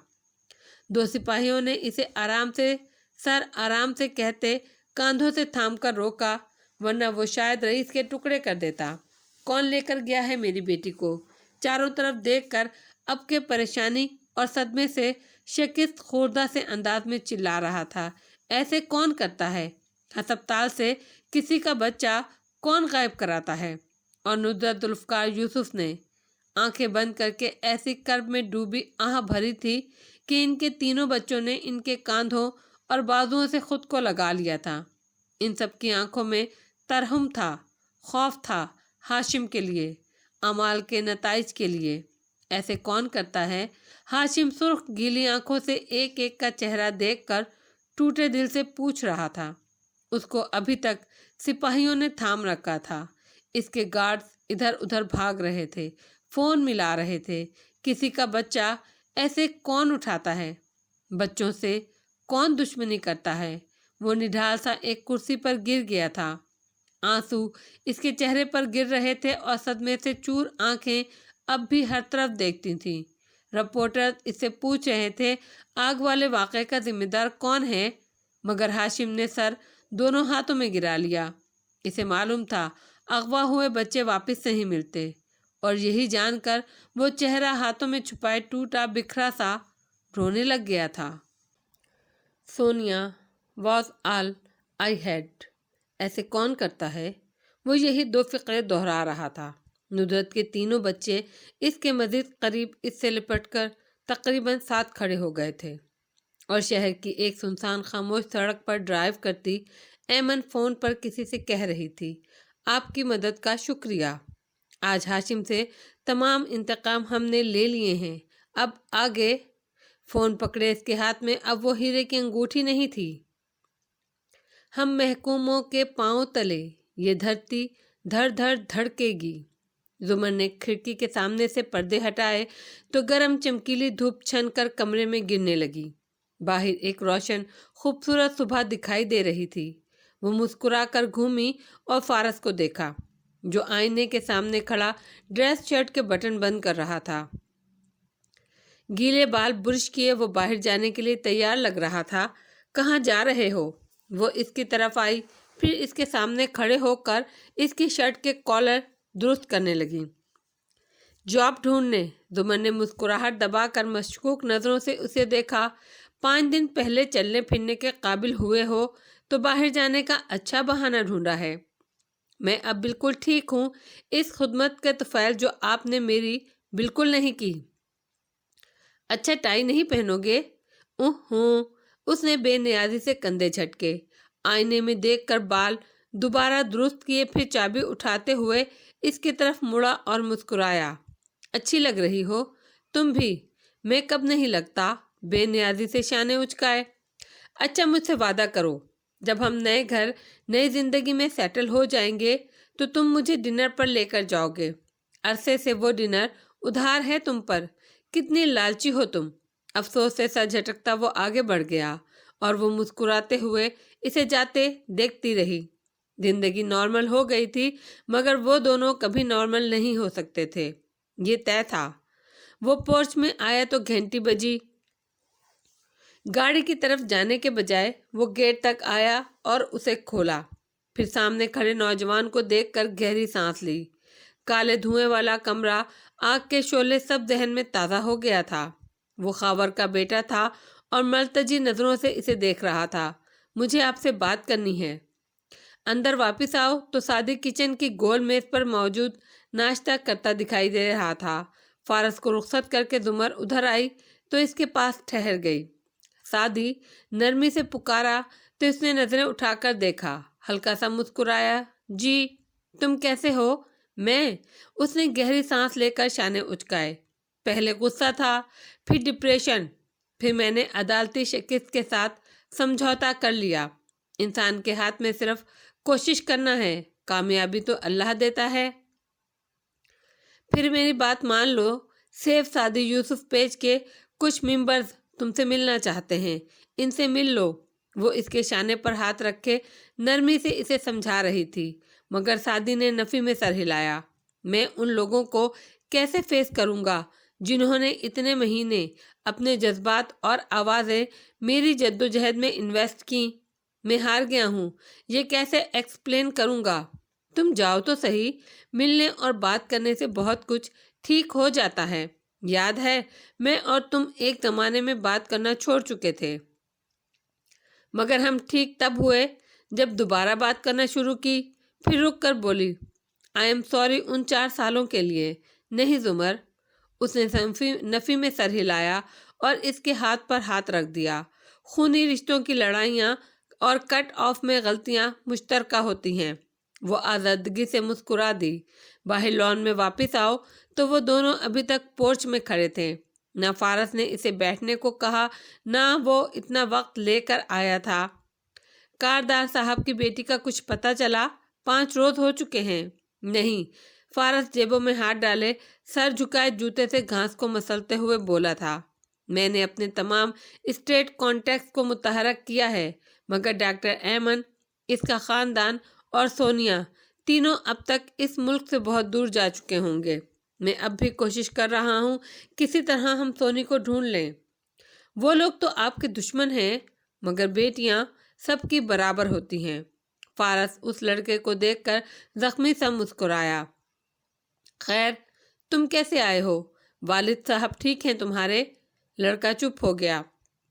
2 सिपाहियों ने इसे आराम से कहते कांधों से थाम कर रोका, वरना वो शायद रईस के टुकड़े कर देता। कौन लेकर गया है मेरी बेटी को? चारों तरफ देखकर अब के परेशानी और सदमे से शकिस्त खुर्दा से अंदाज में चिल्ला रहा था। ऐसे कौन करता है? अस्पताल से किसी का बच्चा कौन गायब कराता है? और नुसरत जुल्फकार यूसुफ ने आंखें बंद करके ऐसी कर्ब में डूबी आह भरी थी कि इनके तीनों बच्चों ने इनके कांधों और बाजुओं से खुद को लगा लिया था। इन सब की आंखों में तरहम था, खौफ था, हाशिम के लिए, अमाल के नताइज के लिए। ऐसे कौन करता है? हाशिम सुर्ख गीली आंखों से एक एक का चेहरा देखकर टूटे दिल से पूछ रहा था। उसको अभी तक सिपाहियों ने थाम रखा था। इसके गार्ड्स इधर उधर भाग रहे थे, फोन मिला रहे थे। किसी का बच्चा ऐसे कौन उठाता है? बच्चों से कौन दुश्मनी करता है? वो निढाल सा एक कुर्सी पर गिर गया था। आंसू इसके चेहरे पर गिर रहे थे और सदमे से चूर आंखें अब भी हर तरफ देखती थीं। रिपोर्टर इससे पूछ रहे थे, आग वाले वाक़े का जिम्मेदार कौन है? मगर हाशिम ने सर दोनों हाथों में गिरा लिया। इसे मालूम था अगवा हुए बच्चे वापस नहीं मिलते, और यही जानकर वो चेहरा हाथों में छुपाए टूटा बिखरा सा रोने लग गया था। Sonia was all I had. ऐसे कौन करता है? वो यही 2 फ़िक्रे दोहरा रहा था। नुदरत के तीनों बच्चे इसके मज़ीद करीब इससे लिपटकर तकरीबन साथ खड़े हो गए थे, और शहर की एक सुनसान खामोश सड़क पर ड्राइव करती ऐमन फ़ोन पर किसी से कह रही थी, आपकी मदद का शुक्रिया। آج ہاشم سے تمام انتقام ہم نے لے لیے ہیں، اب آگے۔ فون پکڑے اس کے ہاتھ میں اب وہ ہیرے کی انگوٹھی نہیں تھی۔ ہم محکوموں کے پاؤں تلے یہ دھرتی دھڑ دھڑ دھڑکے گی۔ زمر نے کھڑکی کے سامنے سے پردے ہٹائے تو گرم چمکیلی دھوپ چھن کر کمرے میں گرنے لگی۔ باہر ایک روشن خوبصورت صبح دکھائی دے رہی تھی۔ وہ مسکرا کر گھومی اور فارس کو دیکھا جو آئینے کے سامنے کھڑا ڈریس شرٹ کے بٹن بند کر رہا تھا۔ گیلے بال برش کیے وہ باہر جانے کے لیے تیار لگ رہا تھا۔ کہاں جا رہے ہو؟ وہ اس کی طرف آئی، پھر اس کے سامنے کھڑے ہو کر اس کی شرٹ کے کالر درست کرنے لگی۔ جاب ڈھونڈنے۔ زمر نے مسکراہٹ دبا کر مشکوک نظروں سے اسے دیکھا۔ 5 دن پہلے چلنے پھرنے کے قابل ہوئے ہو تو باہر جانے کا اچھا بہانہ ڈھونڈا ہے۔ میں اب بالکل ٹھیک ہوں۔ اس خدمت کے طفیل جو آپ نے میری بالکل نہیں کی۔ اچھا ٹائی نہیں پہنو گے؟ ہوں۔ اس نے بے نیازی سے کندھے جھٹکے، آئینے میں دیکھ کر بال دوبارہ درست کیے، پھر چابی اٹھاتے ہوئے اس کی طرف مڑا اور مسکرایا۔ اچھی لگ رہی ہو تم بھی۔ میں کب نہیں لگتا؟ بے نیازی سے شانے اچکائے۔ اچھا مجھ سے وعدہ کرو، جب ہم نئے گھر نئی زندگی میں سیٹل ہو جائیں گے تو تم مجھے ڈنر پر لے کر جاؤ گے۔ عرصے سے وہ ڈنر ادھار ہے تم پر۔ کتنی لالچی ہو تم۔ افسوس سے سر جھٹکتا وہ آگے بڑھ گیا اور وہ مسکراتے ہوئے اسے جاتے دیکھتی رہی۔ زندگی نارمل ہو گئی تھی مگر وہ دونوں کبھی نارمل نہیں ہو سکتے تھے، یہ طے تھا۔ وہ پورچ میں آیا تو گھنٹی بجی۔ گاڑی کی طرف جانے کے بجائے وہ گیٹ تک آیا اور اسے کھولا، پھر سامنے کھڑے نوجوان کو دیکھ کر گہری سانس لی۔ کالے دھوئیں والا کمرہ، آگ کے شعلے سب ذہن میں تازہ ہو گیا تھا۔ وہ خاور کا بیٹا تھا اور ملتجی نظروں سے اسے دیکھ رہا تھا۔ مجھے آپ سے بات کرنی ہے۔ اندر واپس آؤ تو صادق کچن کی گول میز پر موجود ناشتہ کرتا دکھائی دے رہا تھا۔ فارس کو رخصت کر کے زمر ادھر آئی تو اس کے پاس ٹھہر گئی۔ سادی نرمی سے پکارا تو اس نے نظریں اٹھا کر دیکھا، ہلکا سا مسکرایا۔ جی تم کیسے ہو؟ میں۔ اس نے گہری سانس لے کر شانے اچکائے۔ پہلے غصہ تھا، پھر ڈپریشن، پھر میں نے عدالتی شکست کے ساتھ سمجھوتا کر لیا۔ انسان کے ہاتھ میں صرف کوشش کرنا ہے، کامیابی تو اللہ دیتا ہے۔ پھر میری بات مان لو۔ سیف سادی یوسف پیج کے کچھ ممبرز تم سے ملنا چاہتے ہیں، ان سے مل لو۔ وہ اس کے شانے پر ہاتھ رکھے نرمی سے اسے سمجھا رہی تھی مگر سادی نے نفی میں سر ہلایا۔ میں ان لوگوں کو کیسے فیس کروں گا جنہوں نے اتنے مہینے اپنے جذبات اور آوازیں میری جدوجہد میں انویسٹ کیں؟ میں ہار گیا ہوں، یہ کیسے ایکسپلین کروں گا؟ تم جاؤ تو صحیح، ملنے اور بات کرنے سے بہت کچھ ٹھیک ہو جاتا ہے۔ یاد ہے میں اور تم ایک زمانے میں بات کرنا چھوڑ چکے تھے، مگر ہم ٹھیک تب ہوئے جب دوبارہ بات کرنا شروع کی۔ پھر رک کر بولی، آئی ایم سوری ان 4 سالوں کے لیے۔ نہیں زمر۔ اس نے نفی میں سر ہلایا اور اس کے ہاتھ پر ہاتھ رکھ دیا۔ خونی رشتوں کی لڑائیاں اور کٹ آف میں غلطیاں مشترکہ ہوتی ہیں۔ وہ آزادگی سے مسکرا دی۔ باہر لان میں واپس آؤ تو وہ دونوں ابھی تک پورچ میں کھڑے تھے۔ نہ فارس نے اسے بیٹھنے کو کہا نہ وہ اتنا وقت لے کر آیا تھا۔ کاردار صاحب کی بیٹی کا کچھ پتہ چلا؟ 5 روز ہو چکے ہیں۔ نہیں۔ فارس جیبوں میں ہاتھ ڈالے سر جھکائے جوتے سے گھاس کو مسلتے ہوئے بولا تھا، میں نے اپنے تمام اسٹیٹ کانٹیکٹس کو متحرک کیا ہے مگر ڈاکٹر ایمن، اس کا خاندان اور سونیا تینوں اب تک اس ملک سے بہت دور جا چکے ہوں گے۔ میں اب بھی کوشش کر رہا ہوں کسی طرح ہم سونی کو ڈھونڈ لیں۔ وہ لوگ تو آپ کے دشمن ہیں مگر بیٹیاں سب کی برابر ہوتی ہیں۔ فارس اس لڑکے کو دیکھ کر زخمی سا مسکرایا۔ خیر تم کیسے آئے ہو؟ والد صاحب ٹھیک ہیں تمہارے؟ لڑکا چپ ہو گیا،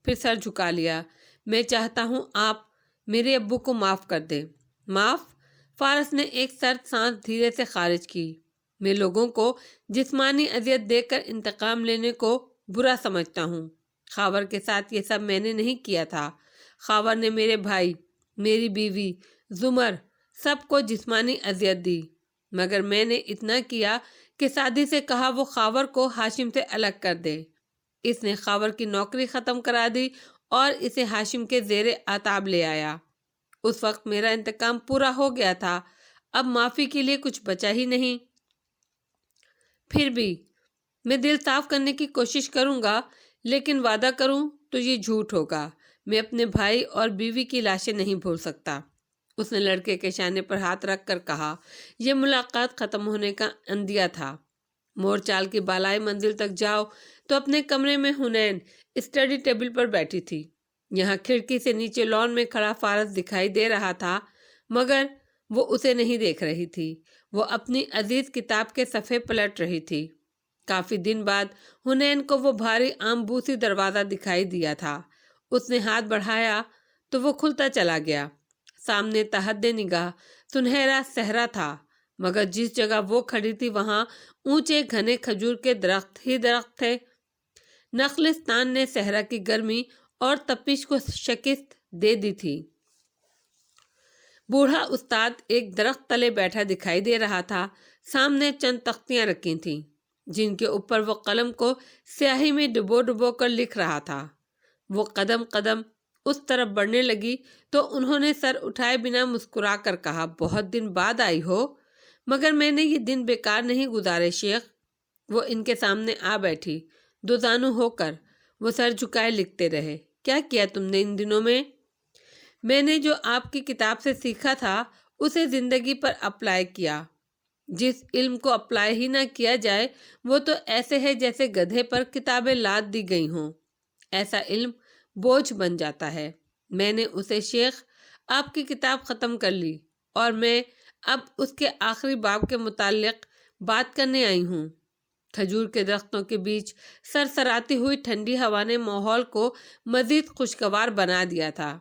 پھر سر جھکا لیا۔ میں چاہتا ہوں آپ میرے ابو کو معاف کر دیں۔ معاف؟ فارس نے ایک سرد سانس دھیرے سے خارج کی۔ میں لوگوں کو جسمانی اذیت دے کر انتقام لینے کو برا سمجھتا ہوں۔ خاور کے ساتھ یہ سب میں نے نہیں کیا تھا۔ خاور نے میرے بھائی، میری بیوی زمر، سب کو جسمانی اذیت دی۔ مگر میں نے اتنا کیا کہ سادی سے کہا وہ خاور کو ہاشم سے الگ کر دے۔ اس نے خاور کی نوکری ختم کرا دی اور اسے ہاشم کے زیر آتاب لے آیا۔ اس وقت میرا انتقام پورا ہو گیا تھا، اب معافی کے لیے کچھ بچا ہی نہیں۔ پھر بھی میں دل صاف کرنے کی کوشش کروں گا، لیکن وعدہ کروں تو یہ جھوٹ ہوگا۔ میں اپنے بھائی اور بیوی کی لاشیں نہیں بھول سکتا۔ اس نے لڑکے کے شانے پر ہاتھ رکھ کر کہا۔ یہ ملاقات ختم ہونے کا اندیہ تھا۔ مور چال کی بالائی منزل تک جاؤ تو اپنے کمرے میں حنین اسٹڈی ٹیبل پر بیٹھی تھی۔ یہاں کھڑکی سے نیچے لان میں کھڑا فارس دکھائی دے رہا تھا، مگر وہ اسے نہیں دیکھ رہی تھی۔ وہ اپنی عزیز کتاب کے صفحے پلٹ رہی تھی۔ کافی دن بعد حنین کو وہ بھاری آمبوسی دروازہ دکھائی دیا تھا۔ اس نے ہاتھ بڑھایا تو وہ کھلتا چلا گیا۔ سامنے تحد نگاہ سنہرا صحرا تھا، مگر جس جگہ وہ کھڑی تھی وہاں اونچے گھنے کھجور کے درخت ہی درخت تھے۔ نخلستان نے صحرا کی گرمی اور تپش کو شکست دے دی تھی۔ بوڑھا استاد ایک درخت تلے بیٹھا دکھائی دے رہا تھا۔ سامنے چند تختیاں رکھی تھیں جن کے اوپر وہ قلم کو سیاہی میں ڈبو ڈبو کر لکھ رہا تھا۔ وہ قدم قدم اس طرف بڑھنے لگی تو انہوں نے سر اٹھائے بنا مسکرا کر کہا، بہت دن بعد آئی ہو، مگر میں نے یہ دن بیکار نہیں گزارے شیخ۔ وہ ان کے سامنے آ بیٹھی، دو زانو ہو کر۔ وہ سر جھکائے لکھتے رہے۔ کیا کیا تم نے ان دنوں میں نے جو آپ کی کتاب سے سیکھا تھا اسے زندگی پر اپلائی کیا۔ جس علم کو اپلائی ہی نہ کیا جائے وہ تو ایسے ہے جیسے گدھے پر کتابیں لاد دی گئی ہوں۔ ایسا علم بوجھ بن جاتا ہے۔ میں نے اسے شیخ آپ کی کتاب ختم کر لی اور میں اب اس کے آخری باب کے متعلق بات کرنے آئی ہوں۔ کھجور کے درختوں کے بیچ سرسراتی ہوئی ٹھنڈی ہوا نے ماحول کو مزید خوشگوار بنا دیا تھا۔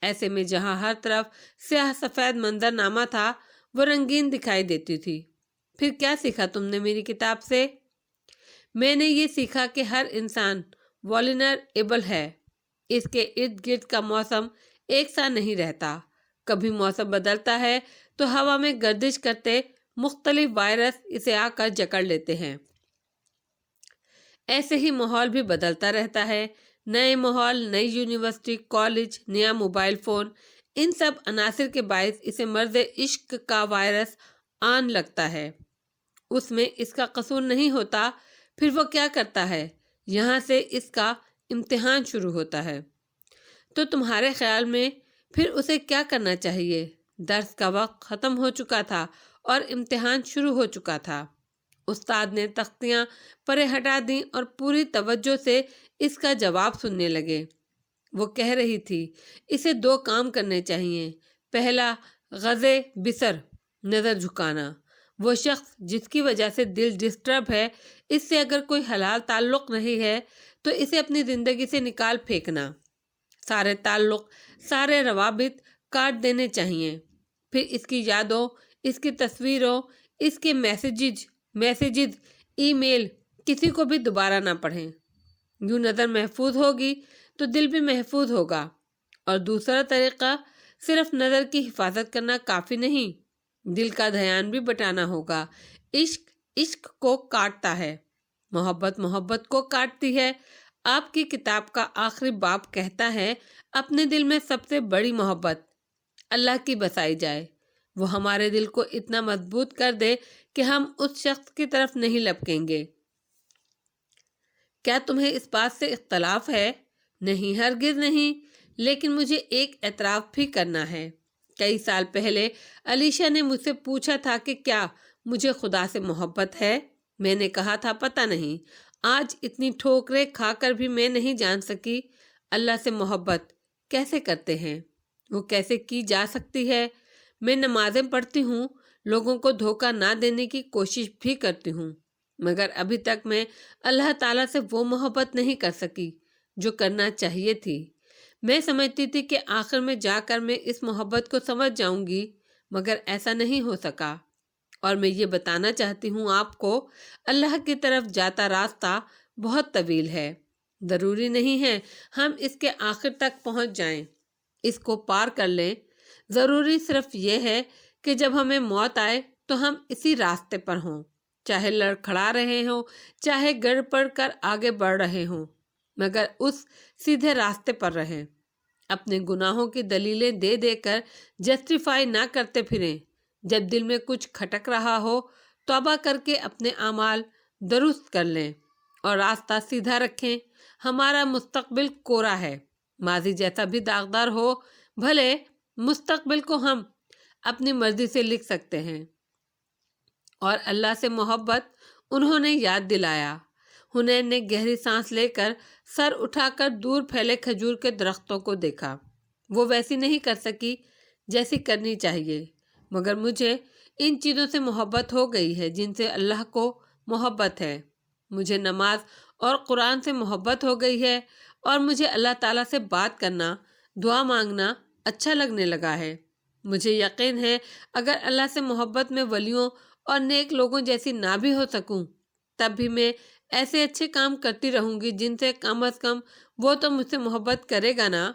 ایسے میں جہاں ہر طرف سیاہ سفید منظرنامہ تھا وہ رنگین دکھائی دیتی تھی۔ پھر کیا سیکھا تم نے میری کتاب سے؟ میں نے یہ سیکھا کہ ہر انسان والنریبل ہے۔ اس کے ارد گرد کا موسم ایک سا نہیں رہتا۔ کبھی موسم بدلتا ہے تو ہوا میں گردش کرتے مختلف وائرس اسے آ کر جکڑ لیتے ہیں۔ ایسے ہی ماحول بھی بدلتا رہتا ہے۔ نئے ماحول، نئی یونیورسٹی، کالج، نیا موبائل فون، ان سب عناصر کے باعث اسے مرض عشق کا وائرس آن لگتا ہے۔ اس میں اس کا قصور نہیں ہوتا۔ پھر وہ کیا کرتا ہے؟ یہاں سے اس کا امتحان شروع ہوتا ہے۔ تو تمہارے خیال میں پھر اسے کیا کرنا چاہیے؟ درس کا وقت ختم ہو چکا تھا اور امتحان شروع ہو چکا تھا۔ استاد نے تختیاں پرے ہٹا دیں اور پوری توجہ سے اس کا جواب سننے لگے۔ وہ کہہ رہی تھی، اسے دو کام کرنے چاہیے۔ پہلا، غزے بسر، نظر جھکانا۔ وہ شخص جس کی وجہ سے دل ڈسٹرب ہے، اس سے اگر کوئی حلال تعلق نہیں ہے تو اسے اپنی زندگی سے نکال پھینکنا۔ سارے تعلق، سارے روابط کاٹ دینے چاہیے۔ پھر اس کی یادوں، اس کی تصویروں، اس کے میسیجز، ای میل کسی کو بھی دوبارہ نہ پڑھیں۔ یوں نظر محفوظ ہوگی تو دل بھی محفوظ ہوگا۔ اور دوسرا طریقہ، صرف نظر کی حفاظت کرنا کافی نہیں، دل کا دھیان بھی بٹانا ہوگا۔ عشق عشق کو کاٹتا ہے، محبت محبت کو کاٹتی ہے۔ آپ کی کتاب کا آخری باب کہتا ہے، اپنے دل میں سب سے بڑی محبت اللہ کی بسائی جائے۔ وہ ہمارے دل کو اتنا مضبوط کر دے کہ ہم اس شخص کی طرف نہیں لپکیں گے۔ کیا تمہیں اس بات سے اختلاف ہے؟ نہیں، ہرگز نہیں، لیکن مجھے ایک اعتراف بھی کرنا ہے۔ کئی سال پہلے علیشہ نے مجھ سے پوچھا تھا کہ کیا مجھے خدا سے محبت ہے؟ میں نے کہا تھا پتہ نہیں۔ آج اتنی ٹھوکریں کھا کر بھی میں نہیں جان سکی اللہ سے محبت کیسے کرتے ہیں، وہ کیسے کی جا سکتی ہے۔ میں نمازیں پڑھتی ہوں، لوگوں کو دھوکہ نہ دینے کی کوشش بھی کرتی ہوں، مگر ابھی تک میں اللہ تعالیٰ سے وہ محبت نہیں کر سکی جو کرنا چاہیے تھی۔ میں سمجھتی تھی کہ آخر میں جا کر میں اس محبت کو سمجھ جاؤں گی، مگر ایسا نہیں ہو سکا۔ اور میں یہ بتانا چاہتی ہوں آپ کو، اللہ کی طرف جاتا راستہ بہت طویل ہے۔ ضروری نہیں ہے ہم اس کے آخر تک پہنچ جائیں، اس کو پار کر لیں۔ ضروری صرف یہ ہے کہ جب ہمیں موت آئے تو ہم اسی راستے پر ہوں، چاہے لڑکھڑا رہے ہوں، چاہے گڑبڑ کر آگے بڑھ رہے ہوں، مگر اس سیدھے راستے پر رہیں۔ اپنے گناہوں کی دلیلیں دے دے کر جسٹیفائی نہ کرتے پھریں۔ جب دل میں کچھ کھٹک رہا ہو، توبہ کر کے اپنے اعمال درست کر لیں اور راستہ سیدھا رکھیں۔ ہمارا مستقبل کوڑا ہے، ماضی جیسا بھی داغدار ہو، بھلے مستقبل کو ہم اپنی مرضی سے لکھ سکتے ہیں۔ اور اللہ سے محبت انہوں نے یاد دلایا۔ حنین نے گہری سانس لے کر سر اٹھا کر دور پھیلے کھجور کے درختوں کو دیکھا۔ وہ ویسی نہیں کر سکی جیسی کرنی چاہیے، مگر مجھے ان چیزوں سے محبت ہو گئی ہے جن سے اللہ کو محبت ہے۔ مجھے نماز اور قرآن سے محبت ہو گئی ہے، اور مجھے اللہ تعالیٰ سے بات کرنا، دعا مانگنا اچھا لگنے لگا ہے۔ مجھے یقین ہے اگر اللہ سے محبت میں ولیوں اور نیک لوگوں جیسی نہ بھی ہو سکوں، تب بھی میں ایسے اچھے کام کرتی رہوں گی جن سے کم از کم وہ تو مجھ سے محبت کرے گا نا۔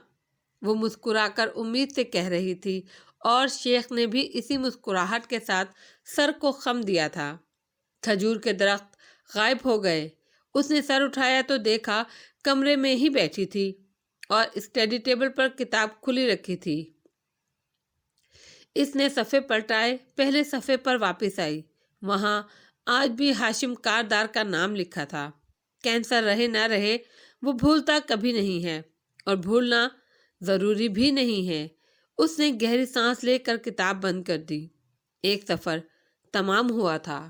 وہ مسکرا کر امید سے کہہ رہی تھی، اور شیخ نے بھی اسی مسکراہٹ کے ساتھ سر کو خم دیا تھا۔ کھجور کے درخت غائب ہو گئے۔ اس نے سر اٹھایا تو دیکھا کمرے میں ہی بیٹھی تھی اور اسٹڈی ٹیبل پر کتاب کھلی رکھی تھی۔ اس نے صفحے پلٹائے، پہلے صفحے پر واپس آئی۔ وہاں آج بھی ہاشم کاردار کا نام لکھا تھا۔ کینسر رہے نہ رہے، وہ بھولتا کبھی نہیں ہے، اور بھولنا ضروری بھی نہیں ہے۔ اس نے گہری سانس لے کر کتاب بند کر دی۔ ایک سفر تمام ہوا تھا۔